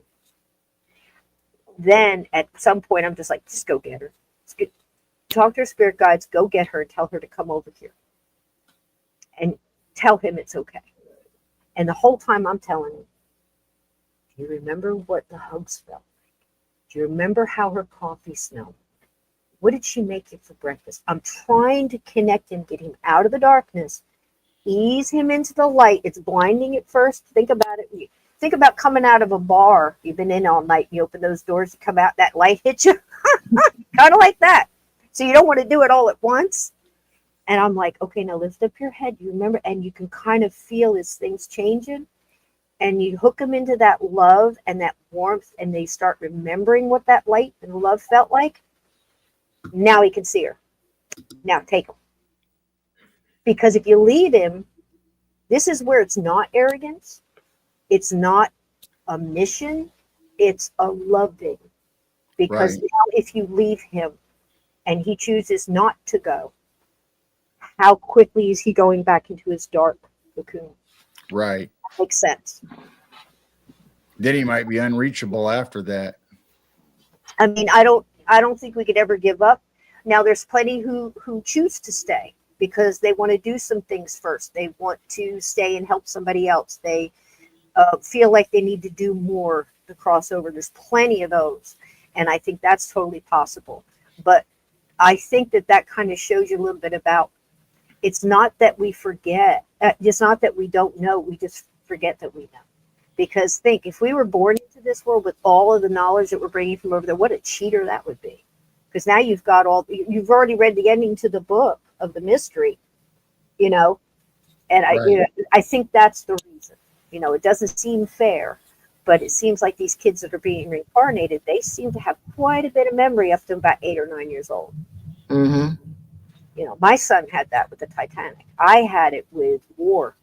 Then at some point, I'm just like, just go get her. Talk to her spirit guides. Go get her and tell her to come over here. And tell him it's okay. And the whole time I'm telling him, do you remember what the hugs felt? Do you remember how her coffee smelled? What did she make you for breakfast? I'm trying to connect him, get him out of the darkness, ease him into the light. It's blinding at first. Think about it. Think about coming out of a bar. You've been in all night. You open those doors, you come out, that light hits you. Kind of like that. So you don't want to do it all at once. And I'm like, okay, now lift up your head. You remember, and you can kind of feel his things changing. And you hook them into that love and that warmth, and they start remembering what that light and love felt like. Now he can see her. Now take him. Because if you leave him, this is where it's not arrogance. It's not a mission. It's a loving. Because Right. now if you leave him and he chooses not to go, how quickly is he going back into his dark cocoon? Right. That makes sense. Then he might be unreachable after that. I mean, I don't think we could ever give up. Now there's plenty who choose to stay because they want to do some things first. They want to stay and help somebody else. They feel like they need to do more to cross over. There's plenty of those. And I think that's totally possible. But I think that kind of shows you a little bit about, it's not that we forget. It's not that we don't know. We just forget that we know. Because think, if we were born into this world with all of the knowledge that we're bringing from over there, what a cheater that would be. Because now you've already read the ending to the book of the mystery, and Right. I think that's the reason. It doesn't seem fair, but it seems like these kids that are being reincarnated, they seem to have quite a bit of memory up to about 8 or 9 years old. Mm-hmm. My son had that with the Titanic. I had it with war.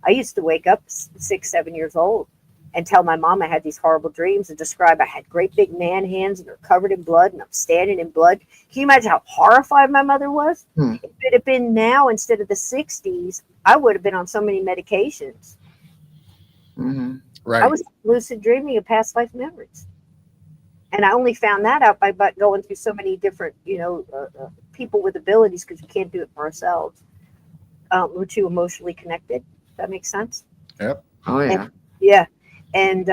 I used to wake up 6, 7 years old and tell my mom I had these horrible dreams and describe I had great big man hands and they're covered in blood and I'm standing in blood. Can you imagine how horrified my mother was? If it had been now instead of the 60s, I would have been on so many medications. Mm-hmm. Right. I was lucid dreaming of past life memories. And I only found that out by going through so many different, people with abilities, because we can't do it for ourselves. We're too emotionally connected. That makes sense? Yep. Oh yeah. Yeah. And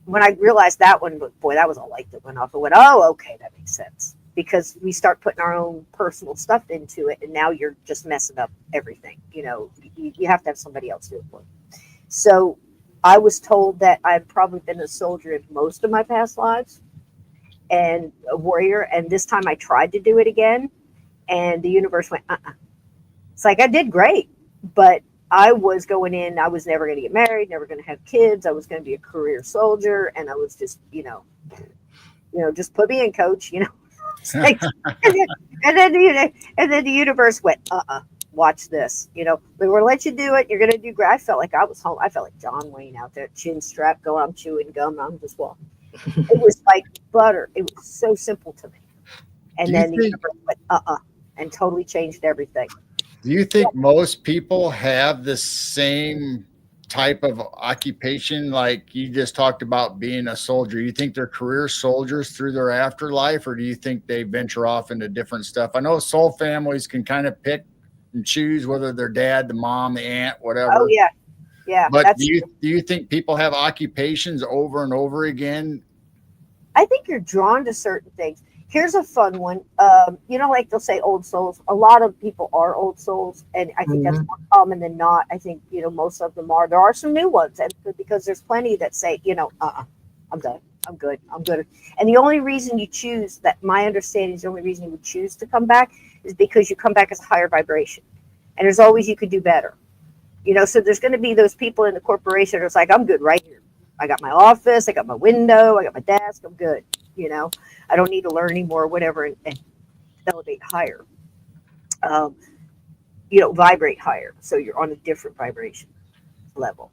when I realized that one, boy, that was a light that went off. I went, oh, okay, that makes sense. Because we start putting our own personal stuff into it, and now you're just messing up everything. You have to have somebody else do it for you. So I was told that I've probably been a soldier in most of my past lives and a warrior. And this time I tried to do it again, and the universe went, It's like I did great, but I was going in, I was never going to get married, never going to have kids. I was going to be a career soldier. And I was just, just put me in, coach, It's like, and then the universe went, watch this. We're going to let you do it. You're going to do great. I felt like I was home. I felt like John Wayne out there, chin strap going, I'm chewing gum. I'm just walking. It was like butter. It was so simple to me. And Do you then the think- universe went, and totally changed everything. Do you think most people have the same type of occupation like you just talked about being a soldier? You think they're career soldiers through their afterlife, or do you think they venture off into different stuff? I know soul families can kind of pick and choose whether their dad, the mom, the aunt, whatever. Oh yeah. Yeah. But do you think people have occupations over and over again? I think you're drawn to certain things. Here's a fun one. Like they'll say old souls. A lot of people are old souls, and I think that's more common than not. I think, most of them are. There are some new ones, and because there's plenty that say, I'm done. I'm good. I'm good. And the only reason you choose that, my understanding is the only reason you would choose to come back is because you come back as a higher vibration. And there's always, you could do better. So there's going to be those people in the corporation that's like, I'm good right here. I got my office, I got my window, I got my desk, I'm good. I don't need to learn anymore, whatever, and elevate higher. Vibrate higher. So you're on a different vibration level.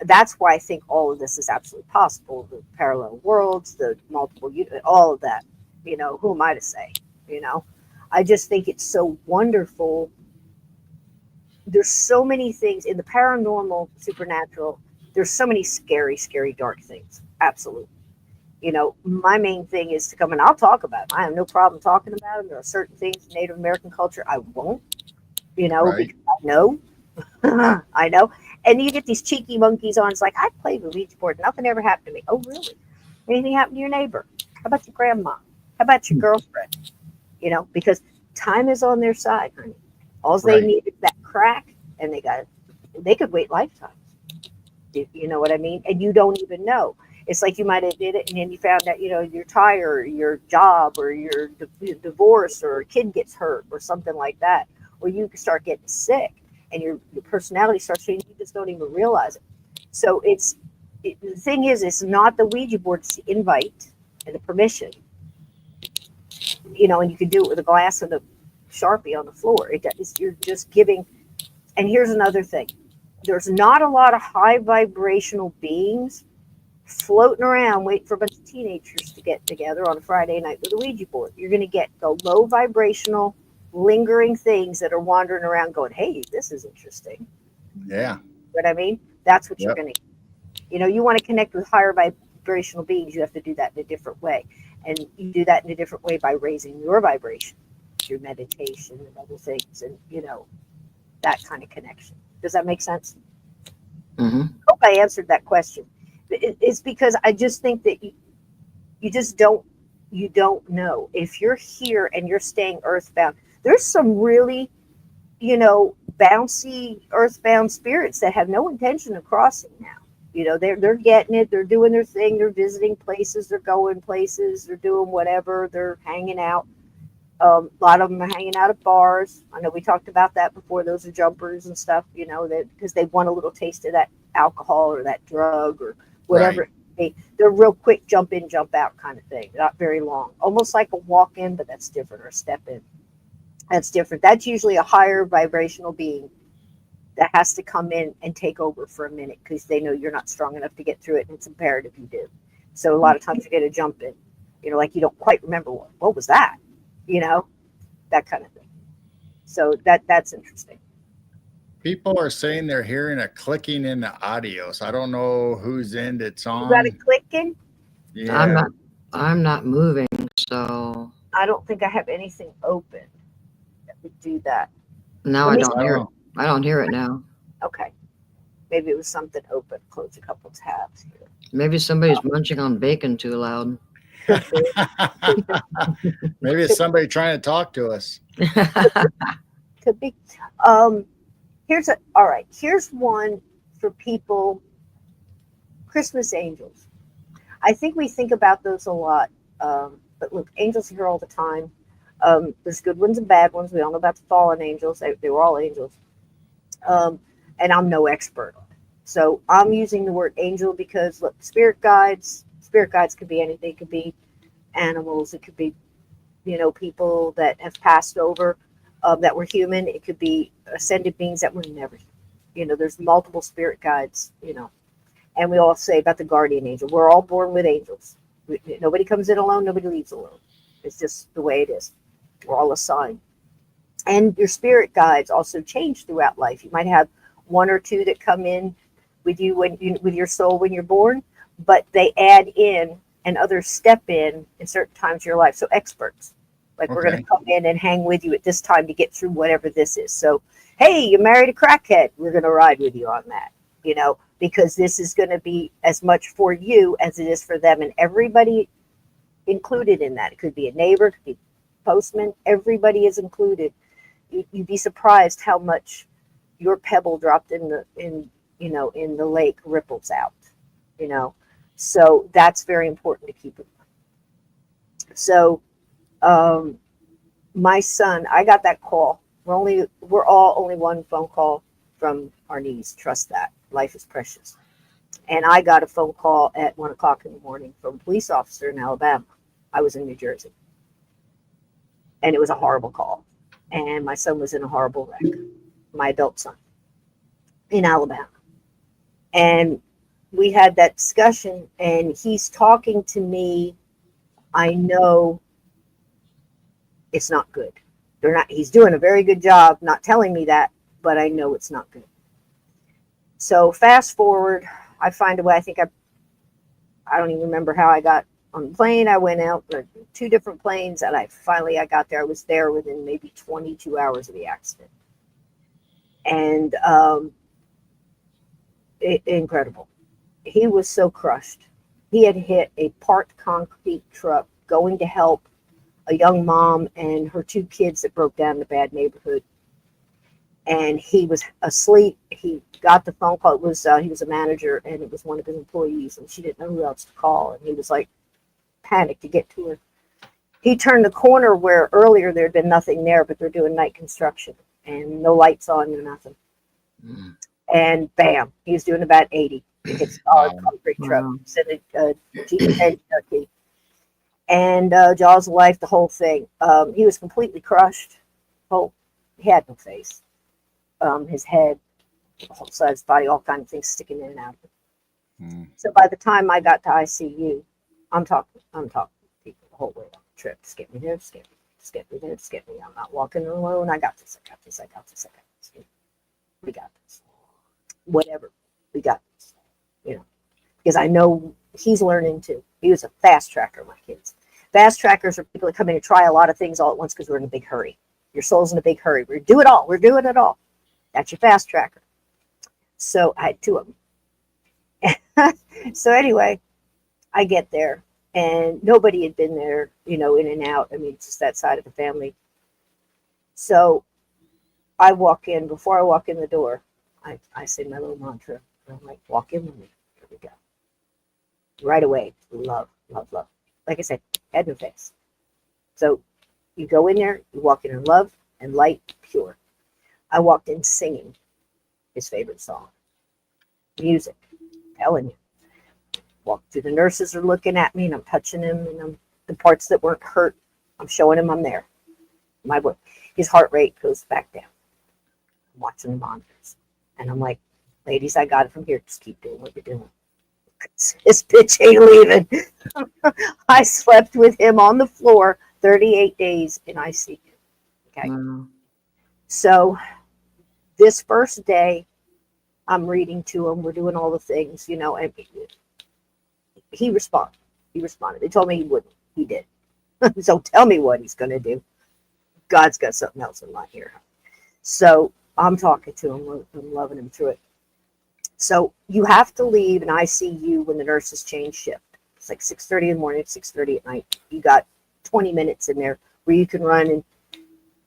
That's why I think all of this is absolutely possible. The parallel worlds, the multiple, all of that. Who am I to say? I just think it's so wonderful. There's so many things in the paranormal, supernatural. There's so many scary, scary, dark things. Absolutely. My main thing is to come and I'll talk about them. I have no problem talking about them. There are certain things in Native American culture I won't, Right. because I know. I know. And you get these cheeky monkeys on. It's like, I played with Ouija board. Nothing ever happened to me. Oh, really? Anything happened to your neighbor? How about your grandma? How about your girlfriend? Because time is on their side, honey. All Right. they need is that crack, and they could wait lifetimes. You know what I mean? And you don't even know. It's like you might have did it, and then you found out, your tire, or your job, or your divorce, or a kid gets hurt, or something like that, or you start getting sick, and your personality starts changing. You just don't even realize it. So the thing is, it's not the Ouija board; it's the invite and the permission. And you can do it with a glass and a Sharpie on the floor. You're just giving. And here's another thing: there's not a lot of high vibrational beings floating around waiting for a bunch of teenagers to get together on a Friday night with a Ouija board. You're going to get the low vibrational, lingering things that are wandering around going, hey, this is interesting. Yeah. What I mean? That's what you're Yep. going to, you want to connect with higher vibrational beings. You have to do that in a different way. And you do that in a different way by raising your vibration through meditation and other things, and, that kind of connection. Does that make sense? Mm-hmm. I hope I answered that question. It's because I just think that you just don't know. If you're here and you're staying earthbound, there's some really, bouncy earthbound spirits that have no intention of crossing now. They're getting it, they're doing their thing, they're visiting places, they're going places, they're doing whatever, they're hanging out. A lot of them are hanging out at bars. I know we talked about that before. Those are jumpers and stuff, that because they want a little taste of that alcohol or that drug or whatever it may be. They're real quick jump in, jump out kind of thing. Not very long. Almost like a walk in, but that's different, or a step in. That's different. That's usually a higher vibrational being that has to come in and take over for a minute because they know you're not strong enough to get through it, and it's imperative you do. So a lot of times you get a jump in, like you don't quite remember what was that, that kind of thing. So that's interesting. People are saying they're hearing a clicking in the audio. So I don't know whose end it's You on. got it clicking? Yeah. I'm not moving, so I don't think I have anything open that would do that. now Let I me don't hear it. I don't hear it now. Okay. Maybe it was something open. Close a couple tabs here. Maybe somebody's munching on bacon too loud. Maybe it's somebody trying to talk to us. Could be. Here's one for people. Christmas angels. I think we think about those a lot. But look, angels are here all the time. There's good ones and bad ones. We all know about the fallen angels. They were all angels. and I'm no expert on it. So I'm using the word angel because look, spirit guides could be anything. It could be animals. It could be, people that have passed over, that were human. It could be ascended beings that were never human. There's multiple spirit guides, and we all say about the guardian angel. We're all born with angels. Nobody comes in alone. Nobody leaves alone. It's just the way it is. We're all assigned. And your spirit guides also change throughout life. You might have one or two that come in with you with your soul when you're born, but they add in and others step in certain times of your life. So experts, like we're going to come in and hang with you at this time to get through whatever this is. So, hey, you married a crackhead. We're going to ride with you on that, because this is going to be as much for you as it is for them, and everybody included in that. It could be a neighbor, it could be a postman. Everybody is included. You'd be surprised how much your pebble dropped in the lake ripples out. So that's very important to keep in mind. So, my son, I got that call. We're all only one phone call from our knees. Trust that. Life is precious. And I got a phone call at 1:00 in the morning from a police officer in Alabama. I was in New Jersey. And it was a horrible call. And my son was in a horrible wreck, my adult son, in Alabama. And we had that discussion, and he's talking to me. I know it's not good. He's doing a very good job not telling me that, but I know it's not good. So fast forward, I find a way. I don't even remember how I got on the plane. I went out, 2 different planes, and I got there. I was there within maybe 22 hours of the accident. And incredible. He was so crushed. He had hit a parked concrete truck going to help a young mom and her 2 kids that broke down in a bad neighborhood. And he was asleep. He got the phone call. He was a manager, and it was one of his employees, and she didn't know who else to call. And he was like panicked to get to her. He turned the corner where earlier there had been nothing there, but they're doing night construction and no lights on, no nothing. Mm. And bam, he was doing about 80. It's a concrete truck. It's in a Jeep Cherokee. And jaws of life, the whole thing. He was completely crushed. He had no face. His head, the whole side of his body, all kinds of things sticking in and out of it. Mm. So by the time I got to ICU, I'm talking to people the whole way on the trip. Just get me there, just get me there, just get me. I'm not walking alone. I got this. We got this. Whatever. We got this. Because I know he's learning too. He was a fast tracker, my kids. Fast trackers are people that come in and try a lot of things all at once because we're in a big hurry. Your soul's in a big hurry. We're doing it all. That's your fast tracker. So I had 2 of them. So anyway, I get there, and nobody had been there, in and out. I mean, it's just that side of the family. So I walk in. Before I walk in the door, I say my little mantra. I'm like, walk in with me. Here we go. Right away, love, love, love. Like I said, head and face. So you go in there, you walk in love and light, pure. I walked in singing his favorite song. Music, telling you. Walked through, the nurses are looking at me, and I'm touching him, and the parts that weren't hurt, I'm showing him I'm there. His heart rate goes back down. I'm watching the monitors. And I'm like, ladies, I got it from here. Just keep doing what you're doing. This bitch ain't leaving. I slept with him on the floor 38 days in ICU. Okay. Mm. So this first day, I'm reading to him. We're doing all the things, and he responded. They told me he wouldn't. He did. So tell me what he's going to do. God's got something else in mind here. So I'm talking to him. I'm loving him through it. So you have to leave an ICU when the nurses change shift. It's like 6:30 in the morning, 6:30 at night. You got 20 minutes in there where you can run and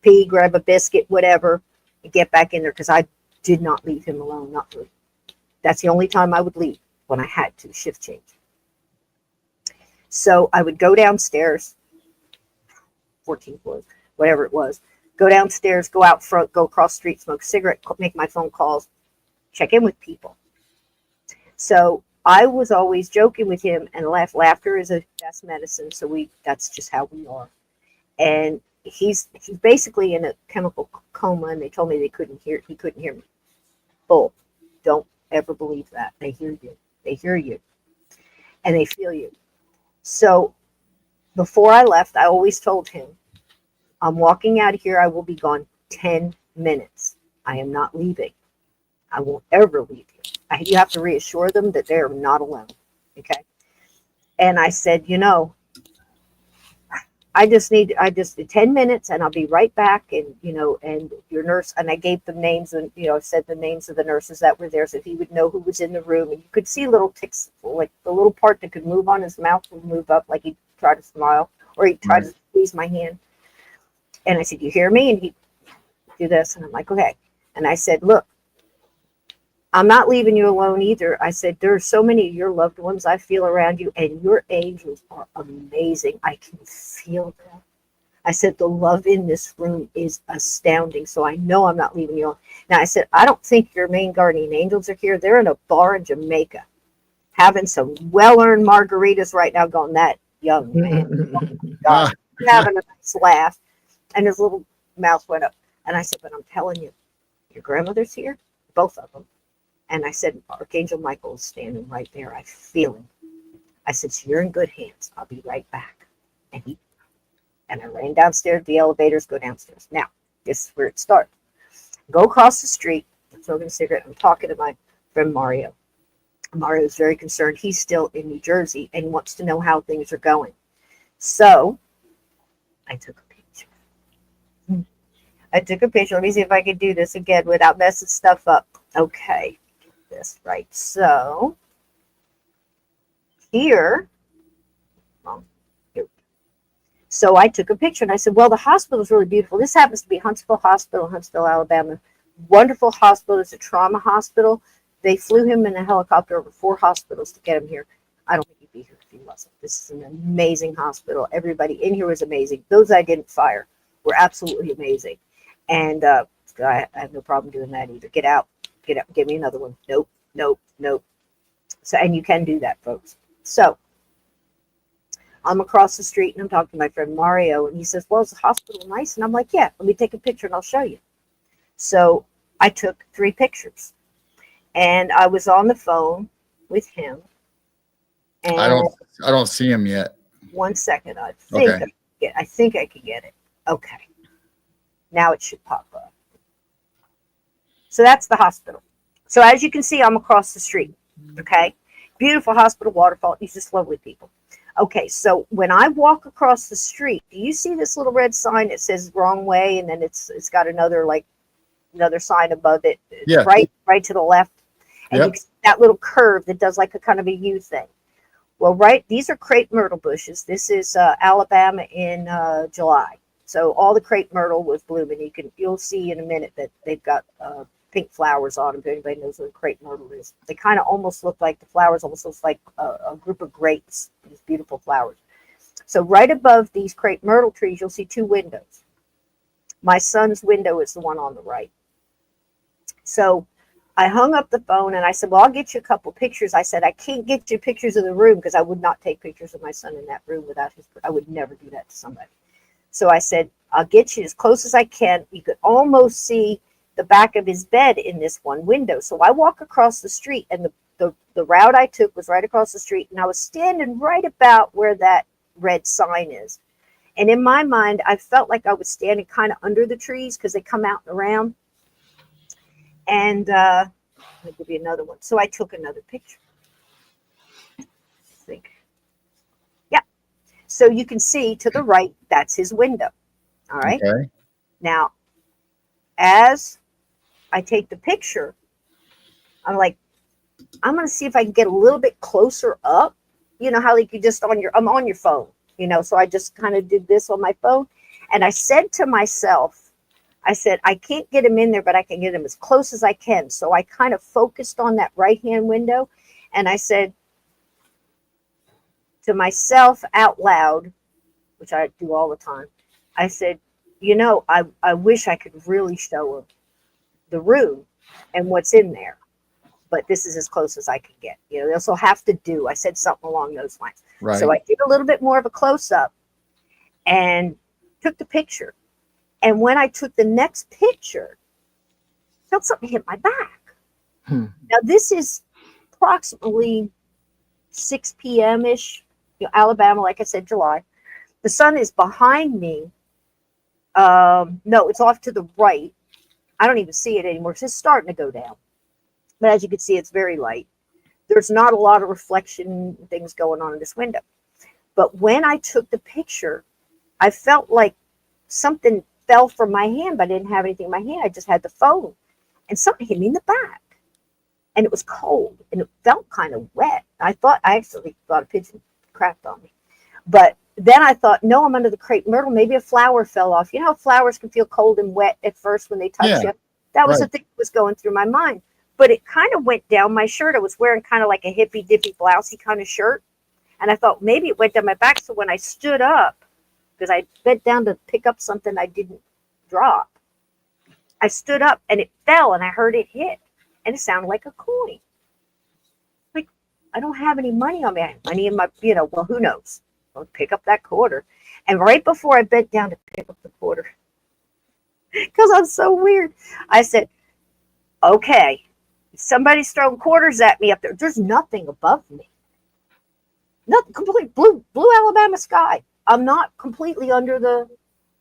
pee, grab a biscuit, whatever, and get back in there, because I did not leave him alone, not really. That's the only time I would leave, when I had to, shift change. So I would go downstairs, 14th floor, whatever it was, go downstairs, go out front, go across the street, smoke a cigarette, make my phone calls, check in with people. So I was always joking with him and laughter is a best medicine. So that's just how we are. And he's basically in a chemical coma, and they told me he couldn't hear me. Bull. Don't ever believe that. They hear you. They hear you. And they feel you. So before I left, I always told him, I'm walking out of here. I will be gone 10 minutes. I am not leaving. I won't ever leave you. You have to reassure them that they're not alone. Okay. And I said, I just 10 minutes and I'll be right back. And, and your nurse, and I gave them names and, said the names of the nurses that were there so he would know who was in the room. And you could see little ticks, like the little part that could move on his mouth would move up, like he'd try to smile or he'd try to squeeze my hand. And I said, you hear me? And he'd do this. And I'm like, okay. And I said, look, I'm not leaving you alone either. I said, there are so many of your loved ones I feel around you, and your angels are amazing. I can feel them. I said, the love in this room is astounding. So I know I'm not leaving you alone. Now I said, I don't think your main guardian angels are here. They're in a bar in Jamaica having some well-earned margaritas right now, going, that young man. Oh my God. Having a nice laugh. And his little mouth went up. And I said, but I'm telling you, your grandmother's here, both of them. And I said, Archangel Michael is standing right there. I feel him. I said, so you're in good hands. I'll be right back. And I ran downstairs. The elevators go downstairs. Now, this is where it starts. Go across the street. I'm smoking a cigarette. I'm talking to my friend Mario. Mario is very concerned. He's still in New Jersey and wants to know how things are going. So I took a picture. Let me see if I can do this again without messing stuff up. Okay. This right. So here. So I took a picture and I said, well, the hospital is really beautiful. This happens to be Huntsville Hospital, Huntsville, Alabama. Wonderful hospital. It's a trauma hospital. They flew him in a helicopter over 4 hospitals to get him here. I don't think he'd be here if he wasn't. This is an amazing hospital. Everybody in here was amazing. Those I didn't fire were absolutely amazing. And I have no problem doing that either. Get out, give me another one. Nope. So, and you can do that, folks. So I'm across the street and I'm talking to my friend Mario, and he says, well, is the hospital nice? And I'm like, yeah, let me take a picture and I'll show you. So I took 3 pictures and I was on the phone with him. And I don't see him yet. 1 second. I think I can get it. Okay. Now it should pop up. So that's the hospital. So as you can see, I'm across the street. Okay. Beautiful hospital, waterfall. These just lovely people. Okay. So when I walk across the street, do you see this little red sign that says wrong way? And then it's got another sign above it. Yeah. Right to the left. And you see that little curve that does like a kind of a U thing. Well, these are crepe myrtle bushes. This is Alabama in July. So all the crepe myrtle was blooming. You'll see in a minute that they've got pink flowers on them. If anybody knows what a crepe myrtle is, they kind of almost look like a group of grapes. These beautiful flowers. So right above these crepe myrtle trees, you'll see 2 windows. My son's window is the one on the right. So I hung up the phone and I said, well, I'll get you a couple pictures. I said, I can't get you pictures of the room because I would not take pictures of my son in that room I would never do that to somebody. So I said, I'll get you as close as I can. You could almost see the back of his bed in this one window. So I walk across the street, and the route I took was right across the street, and I was standing right about where that red sign is. And in my mind, I felt like I was standing kind of under the trees because they come out and around. And let me give you another one. So I took another picture. Yeah. So you can see to the right, that's his window. All right. Okay. Now, as I take the picture, I'm like, I'm going to see if I can get a little bit closer up. You know how like I'm on your phone, so I just kind of did this on my phone. And I said to myself, I can't get him in there, but I can get him as close as I can. So I kind of focused on that right-hand window. And I said to myself out loud, which I do all the time, I said, I wish I could really show him the room and what's in there. but this is as close as I could get. You know, this will have to do. I said something along those lines. Right. So I did a little bit more of a close up and took the picture. And when I took the next picture, I felt something hit my back. Now this is approximately 6 p.m. ish, you know, Alabama, like I said, July. The sun is behind me. No, it's off to the right. I don't even see it anymore. It's just starting to go down. But as you can see, it's very light. There's not a lot of reflection things going on in this window. But when I took the picture, I felt like something fell from my hand, but I didn't have anything in my hand. I just had the phone. And something hit me in the back. And it was cold. And it felt kind of wet. I actually thought a pigeon crapped on me. But then I thought, no, I'm under the crepe myrtle. Maybe a flower fell off. You know how flowers can feel cold and wet at first when they touch you? That was the thing that was going through my mind. But it kind of went down my shirt. I was wearing kind of like a hippy dippy blousey kind of shirt. And I thought maybe it went down my back. So when I stood up, because I bent down to pick up something I didn't drop, I stood up and it fell and I heard it hit. And it sounded like a coin. Like, I don't have any money on me. I have money in my, you know, well, who knows? I'll pick up that quarter. And right before I bent down to pick up the quarter, because I'm so weird, I said, okay, somebody's throwing quarters at me up there. There's nothing above me. Nothing, complete blue Alabama sky. I'm not completely under the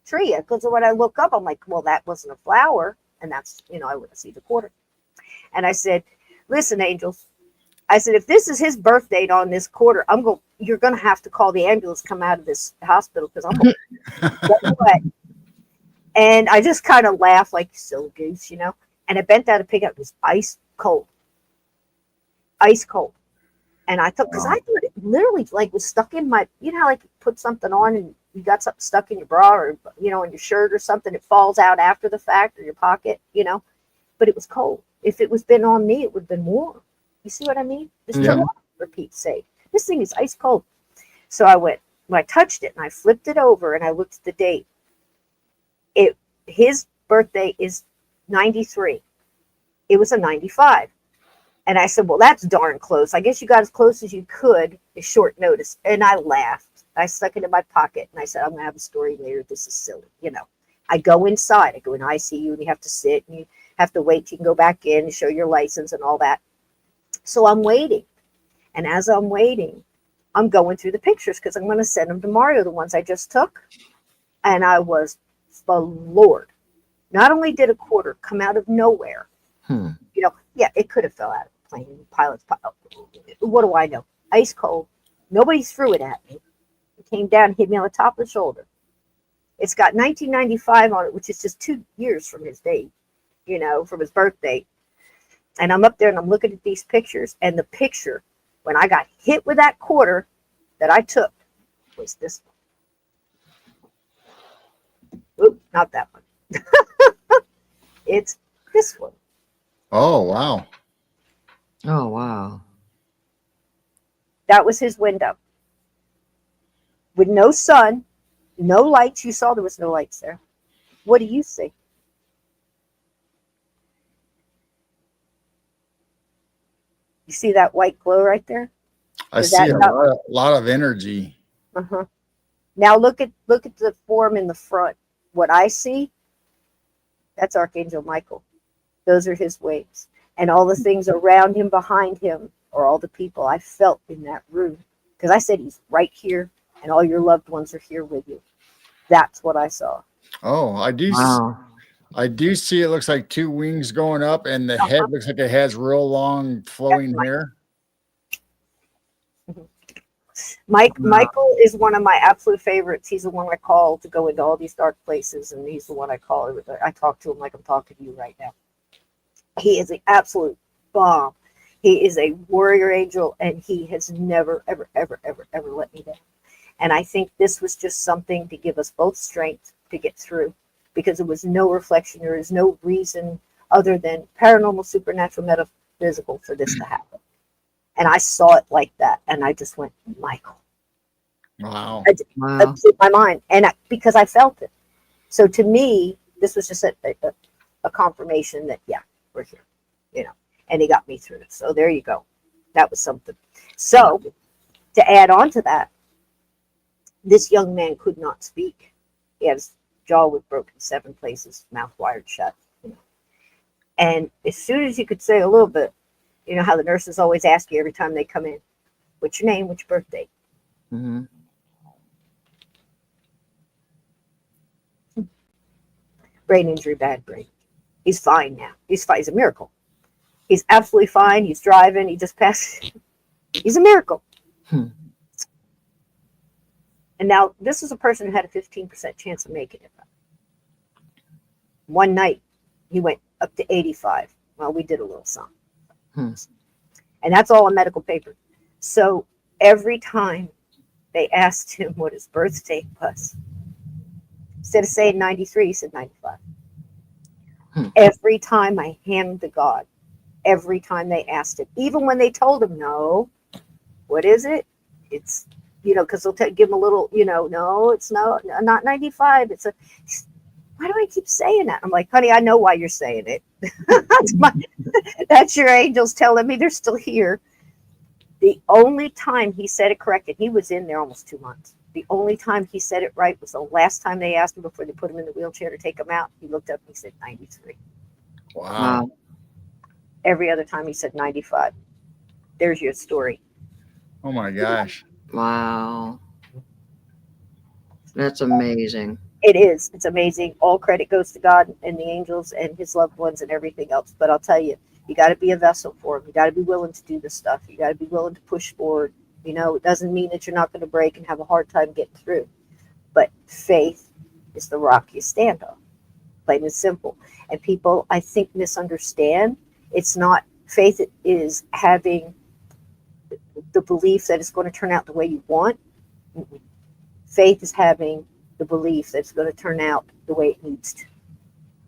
tree. Because when I look up, I'm like, well, that wasn't a flower. And that's, you know, I wouldn't see the quarter. And I said, listen, angels. I said, if this is his birth date on this quarter, you're going to have to call the ambulance, come out of this hospital because I'm going to get away. And I just kind of laughed like silly goose, you know. And I bent down to pick up. It was ice cold. Ice cold. And I thought, because I thought it literally like was stuck in my, you know how like you put something on and you got something stuck in your bra or, you know, in your shirt or something, it falls out after the fact or your pocket, you know. But it was cold. If it was been on me, it would have been warm. You see what I mean? Just for Pete's sake. This thing is ice cold. So when I touched it and I flipped it over and I looked at the date, his birthday is 93. It was a 95. And I said, well, that's darn close. I guess you got as close as you could at short notice. And I laughed. I stuck it in my pocket and I said, I'm going to have a story later. This is silly. You know, I go inside. I go in ICU and you have to sit and you have to wait. You can go back in and show your license and all that. So I'm waiting. And as I'm waiting, I'm going through the pictures because I'm going to send them to Mario, the ones I just took. And I was floored. Not only did a quarter come out of nowhere, you know, yeah, it could have fell out of the plane. Pilots, what do I know? Ice cold. Nobody threw it at me. It came down, hit me on the top of the shoulder. It's got 1995 on it, which is just 2 years from his date, you know, from his birthday. And I'm up there and I'm looking at these pictures. And the picture, when I got hit with that quarter that I took, was this one. Oop, not that one. It's this one. Oh, wow. Oh, wow. That was his window. With no sun, no lights. You saw there was no lights there. What do you see? You see that white glow right there? I Is see that a lot of energy. Uh-huh. Now look at the form in the front. What I see, that's Archangel Michael. Those are his wings. And all the things around him, behind him, are all the people I felt in that room. Because I said he's right here, and all your loved ones are here with you. That's what I saw. Oh, I do. Wow. I do see it looks like two wings going up, and the head looks like it has real long flowing hair. Michael is one of my absolute favorites. He's the one I call to go into all these dark places, and he's the one I call. I talk to him like I'm talking to you right now. He is the absolute bomb. He is a warrior angel, and he has never, ever, ever, ever, ever let me down. And I think this was just something to give us both strength to get through, because there was no reflection. There is no reason other than paranormal, supernatural, metaphysical for this to happen. And I saw it like that, and I just went, Michael. Wow. It blew my mind, and because I felt it. So to me, this was just a confirmation that, yeah, we're here, you know. and he got me through it. So there you go. That was something. So to add on to that, this young man could not speak. He had his jaw was broken 7 places, mouth wired shut. And as soon as you could say a little bit, you know how the nurses always ask you every time they come in, what's your name, what's your birthday? Mm-hmm. Brain injury, bad brain. He's fine now. He's fine. He's a miracle. He's absolutely fine. He's driving. He just passed. He's a miracle. And now this is a person who had a 15% chance of making it. One night, he went up to 85. Well, we did a little something. And that's all on medical paper. So every time they asked him what his birthday was, instead of saying 93, he said 95. Every time, I hand to God, every time they asked him, even when they told him, no, what is it? It's, you know, because they'll give him a little, you know, no, it's not 95. It's a, why do I keep saying that? I'm like, honey, I know why you're saying it. That's your angels telling me they're still here. The only time he said it correct, and he was in there almost 2 months. The only time he said it right was the last time they asked him before they put him in the wheelchair to take him out. He looked up and he said 93. Wow. Every other time he said 95. There's your story. Oh my gosh. Wow. That's amazing. It is. It's amazing. All credit goes to God and the angels and his loved ones and everything else. But I'll tell you, you got to be a vessel for him. You got to be willing to do this stuff. You got to be willing to push forward. You know, it doesn't mean that you're not going to break and have a hard time getting through. But faith is the rock you stand on. Plain and simple. And people, I think, misunderstand. It's not, faith is having the belief that it's going to turn out the way you want. Faith is having the belief that it's going to turn out the way it needs to.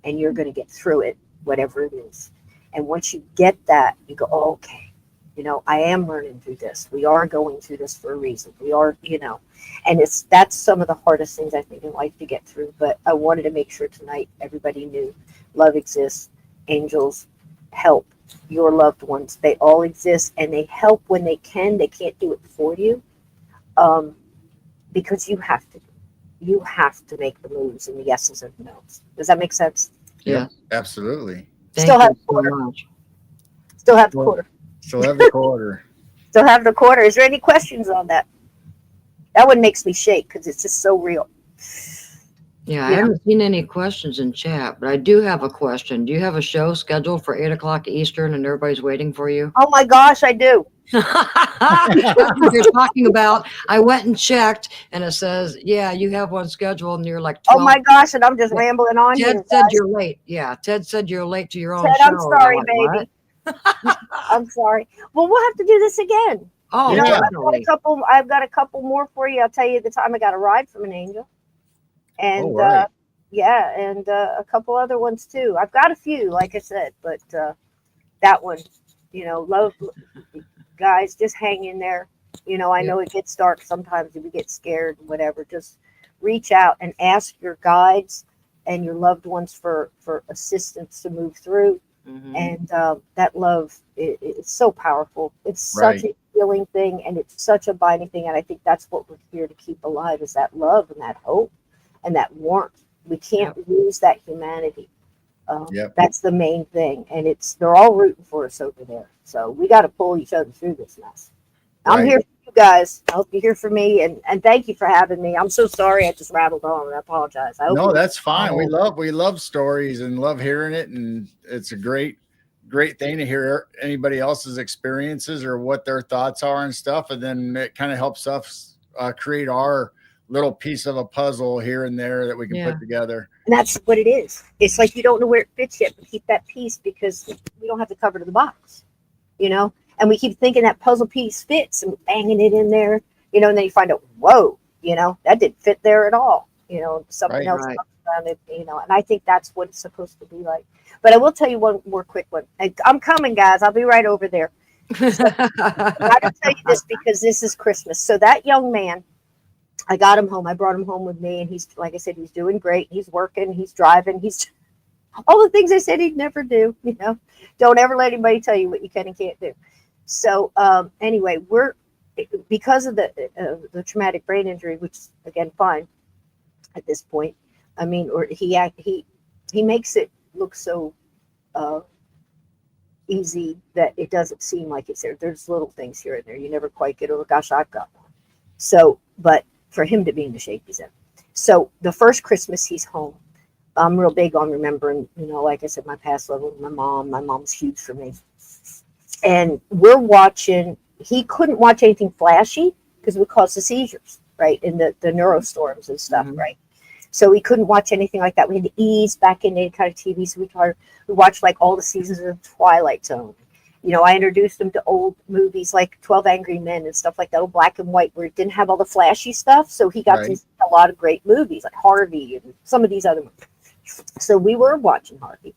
And you're going to get through it, whatever it is. And once you get that, you go, oh, okay, you know, I am learning through this. We are going through this for a reason. We are, you know, and that's some of the hardest things I think in life to get through. But I wanted to make sure tonight everybody knew love exists, angels help your loved ones. They all exist, and they help when they can. They can't do it for you, because you have to. You have to make the moves and the yeses and the nos. Does that make sense? Yeah. Absolutely. Thank Still you have so quarter. much. Still have the Well, quarter. Still have the quarter. Still have the quarter. Is there any questions on that? That one makes me shake because it's just so real. Yeah, I Yeah. haven't seen any questions in chat, but I do have a question. Do you have a show scheduled for 8 o'clock Eastern and everybody's waiting for you? Oh my gosh, I do. That's what you're talking about. I went and checked and it says, yeah, you have one scheduled and you're like 12. Oh my gosh, and I'm just rambling on Ted here. said Guys. you're late. Yeah, Ted said you're late to your own Ted, show. I'm sorry, And I'm like, baby. I'm sorry. Well, we'll have to do this again. oh, You know, Yeah. definitely. I've got a couple more for you. I'll tell you the time I got a ride from an angel. And Oh, right. yeah, and a couple other ones too. I've got a few, like I said, but that one, you know, love, guys, just hang in there. You know, I know it gets dark sometimes and we get scared and whatever. Just reach out and ask your guides and your loved ones for assistance to move through. Mhm. And that love it's so powerful. It's such a healing thing, and it's such a binding thing. And I think that's what we're here to keep alive, is that love and that hope and that warmth. We can't lose that humanity. Yep. That's the main thing, and they're all rooting for us over there. So we got to pull each other through this mess. I'm Right. here for you guys. I hope you're here for me, and thank you for having me. I'm so sorry I just rattled on. I apologize. I hope No, you- that's fine. We Oh. love stories and love hearing it, and it's a great thing to hear anybody else's experiences or what their thoughts are and stuff, and then it kind of helps us create our little piece of a puzzle here and there that we can Yeah. put together. And that's what it is. It's like you don't know where it fits yet, but keep that piece because we don't have the cover to the box, you know? And we keep thinking that puzzle piece fits and banging it in there, you know, and then you find out, whoa, you know, that didn't fit there at all. You know, something Right. else Right. comes around it, you know, and I think that's what it's supposed to be like. But I will tell you one more quick one. I'm coming, guys. I'll be right over there. I gotta tell you this because this is Christmas. So that young man, I got him home. I brought him home with me, and he's, like I said, he's doing great. He's working, he's driving, All the things I said he'd never do. Don't ever let anybody tell you what you can and can't do. So anyway, we're because of the traumatic brain injury, which is again fine at this point. I mean, or he makes it look so easy that it doesn't seem like it's there. There's little things here and there. You never quite get over, gosh, I've got one. So, but for him to be in the shape he's in. So the first Christmas he's home, I'm real big on remembering, like I said, my past love with my mom. My mom's huge for me. And we're watching, he couldn't watch anything flashy because it would cause the seizures, right? And the neurostorms and stuff, right? So we couldn't watch anything like that. We had to ease back into any kind of TV. So we watched like all the seasons of Twilight Zone. I introduced him to old movies like 12 Angry Men and stuff like that, old black and white, where it didn't have all the flashy stuff. So he got to see a lot of great movies like Harvey and some of these other movies. So we were watching Harvey.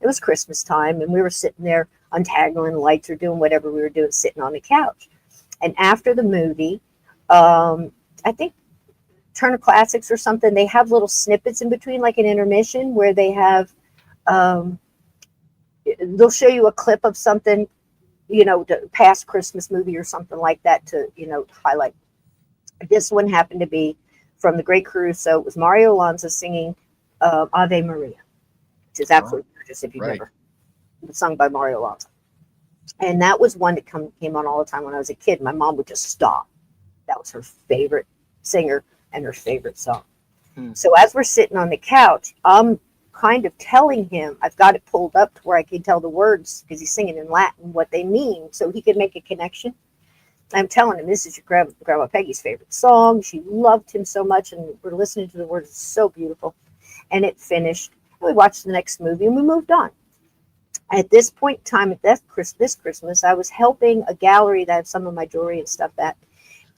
It was Christmas time, and we were sitting there untangling lights or doing whatever we were doing, sitting on the couch. And after the movie, I think Turner Classics or something, they have little snippets in between, like an intermission, where they have they'll show you a clip of something, the past Christmas movie or something like that to highlight. This one happened to be from The Great Caruso. It was Mario Alonso singing Ave Maria, which is absolutely gorgeous if you've never. It's sung by Mario Alonso. And that was one that came on all the time when I was a kid. My mom would just stop. That was her favorite singer and her favorite song. So as we're sitting on the couch, I'm kind of telling him, I've got it pulled up to where I can tell the words because he's singing in Latin, what they mean, so he could make a connection. I'm telling him, this is your Grandma Peggy's favorite song. She loved him so much, and we're listening to the words. It's so beautiful. And it finished. We watched the next movie, and we moved on. At this point in time, at this Christmas, I was helping a gallery that had some of my jewelry and stuff that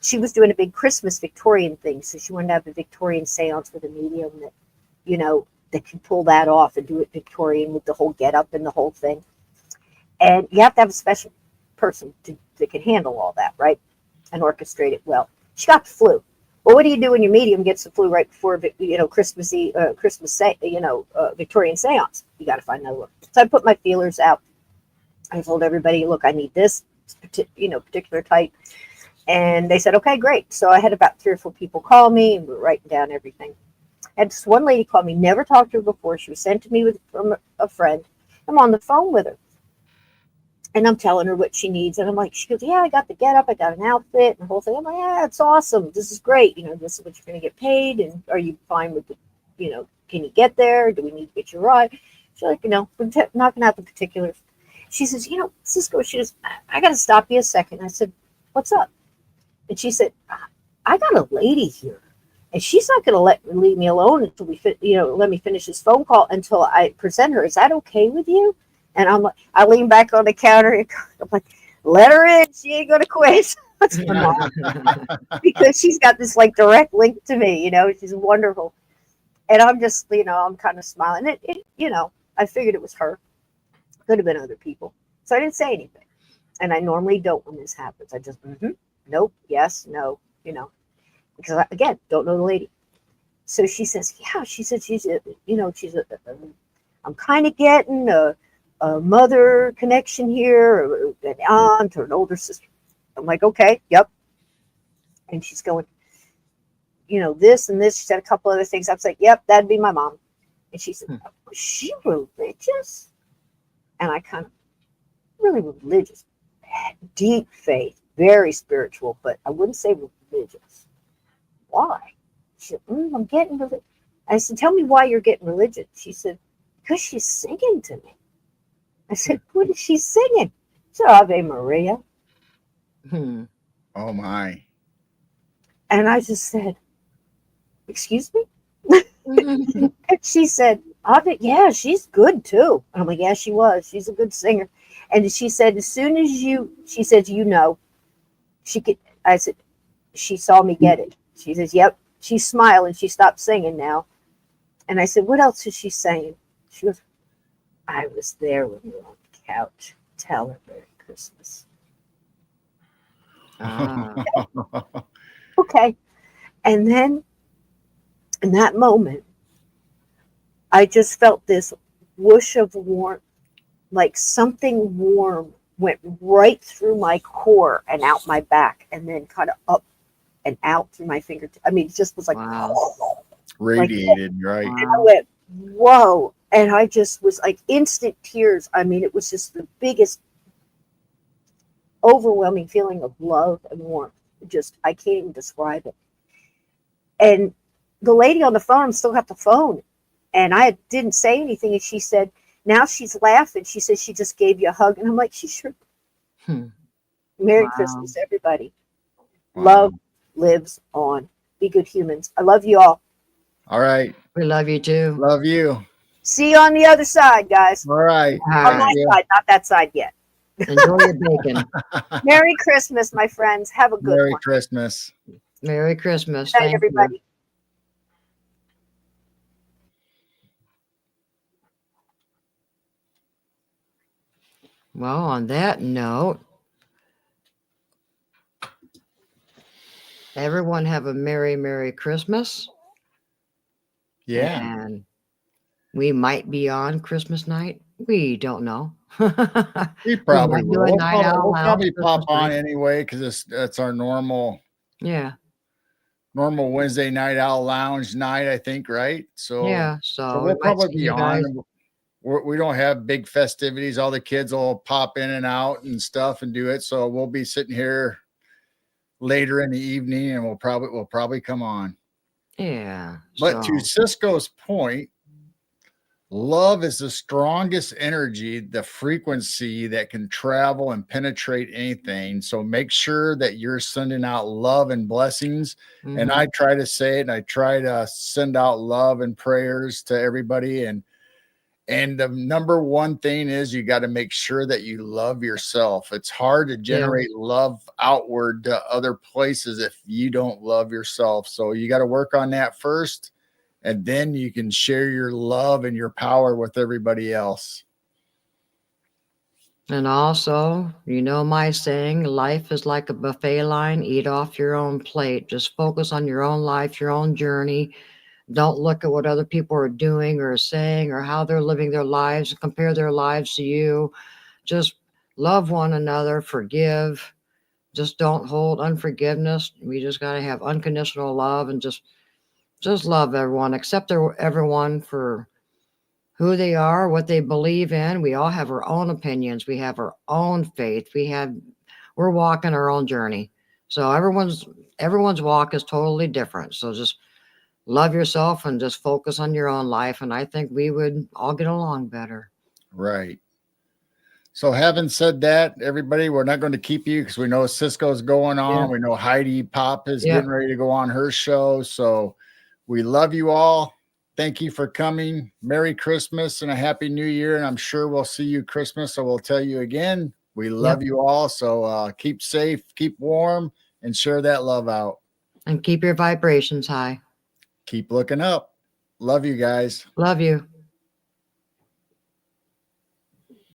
she was doing a big Christmas Victorian thing. So she wanted to have a Victorian seance with a medium that, that can pull that off and do it Victorian with the whole getup and the whole thing. And you have to have a special person that can handle all that, right? And orchestrate it well. She got the flu. Well, what do you do when your medium gets the flu right before, Christmas Victorian seance? You got to find another one. So I put my feelers out. I told everybody, look, I need this, particular type. And they said, okay, great. So I had about 3 or 4 people call me, and we were writing down everything. And this one lady called me, never talked to her before. She was sent to me from a friend. I'm on the phone with her. And I'm telling her what she needs. And I'm like, she goes, yeah, I got the getup. I got an outfit and the whole thing. I'm like, yeah, it's awesome. This is great. This is what you're going to get paid. And are you fine with can you get there? Do we need to get you a ride? She's like, we're knocking out the particulars. She says, Cisco, she goes, I got to stop you a second. I said, what's up? And she said, I got a lady here. And she's not going to leave me alone until let me finish this phone call until I present her. Is that okay with you? And I'm like, I lean back on the counter and I'm like, let her in. She ain't going to quit. That's my mom. Because she's got this like direct link to me, she's wonderful. And I'm just, I'm kind of smiling. I figured it was her. Could have been other people. So I didn't say anything. And I normally don't when this happens. I just, nope, yes, no, because I, again, don't know the lady. So she says, yeah, she said, I'm kind of getting a mother connection here, or an aunt or an older sister. I'm like, okay, yep. And she's going, this and this. She said a couple other things. I was like, yep, that'd be my mom. And she said, was she religious? And I kind of, really religious, deep faith, very spiritual, but I wouldn't say religious. Why? She said, I'm getting religious. I said, tell me why you're getting religious. She said, because she's singing to me. I said, what is she singing? She said, Ave Maria. Oh, my. And I just said, excuse me? And she said, Ave, yeah, she's good too. And I'm like, yeah, she was. She's a good singer. And she said, as soon as she said, she could, I said, she saw me get it. She says, yep. She's smiling. She stopped singing now. And I said, what else is she saying? She goes, I was there when we were on the couch. Tell her Merry Christmas. Okay. And then in that moment, I just felt this whoosh of warmth, like something warm went right through my core and out my back, and then kind of up and out through my fingertips. I mean, it just was like, Wow. Radiated, right? and I Wow. went, whoa. And I just was like instant tears. I mean, it was just the biggest, overwhelming feeling of love and warmth. Just, I can't even describe it. And the lady on the phone still got the phone. And I didn't say anything. And she said, now she's laughing. She says she just gave you a hug. And I'm like, she sure. Hmm. Merry Wow. Christmas, everybody. Wow. Love lives on. Be good humans. I love you all. All right. We love you too. Love you. See you on the other side, guys. All right. All On my right. Yeah. side, not that side yet. Enjoy your bacon. Merry Christmas, my friends. Have a good Merry one. Christmas. Merry Christmas. Good night, Thank you. everybody. Well, on that note, everyone have a Merry Christmas. Yeah. And we might be on Christmas night. We don't know. We probably might do will. a We'll night out we'll loud probably pop Christmas on night. anyway because that's our normal Yeah. Wednesday night out lounge night, I think, right? Yeah. So So we we'll might probably see be you on. guys. We don't have big festivities. All the kids will pop in and out and stuff and do it. So we'll be sitting here later in the evening, and we'll probably come on. Yeah. But to So Cisco's point, love is the strongest energy, the frequency that can travel and penetrate anything. So make sure that you're sending out love and blessings. And mhm. I try to say it, and I try to send out love and prayers to everybody. And the number one thing is you got to make sure that you love yourself. It's hard to generate love outward to other places if you don't love yourself. So you got to work on that first, and then you can share your love and your power with everybody else. And also, you know my saying, life is like a buffet line. Eat off your own plate. Just focus on your own life, your own journey. Don't look at what other people are doing or saying or how they're living their lives, compare their lives to you. Just love one another, forgive. Just don't hold unforgiveness. We just got to have unconditional love and just love everyone, accept everyone for who they are, what they believe in. We all have our own opinions. We have our own faith. We're walking our own journey. So everyone's walk is totally different. So just love yourself and just focus on your own life. And I think we would all get along better. Right. So having said that, everybody, we're not going to keep you because we know Cisco's going on. Yeah. We know Heidi Pop is Yeah. getting ready to go on her show. So we love you all. Thank you for coming. Merry Christmas and a Happy New Year. And I'm sure we'll see you Christmas. So we'll tell you again, we love you all. So keep safe, keep warm, and share that love out. And keep your vibrations high. Keep looking up. Love you guys. Love you.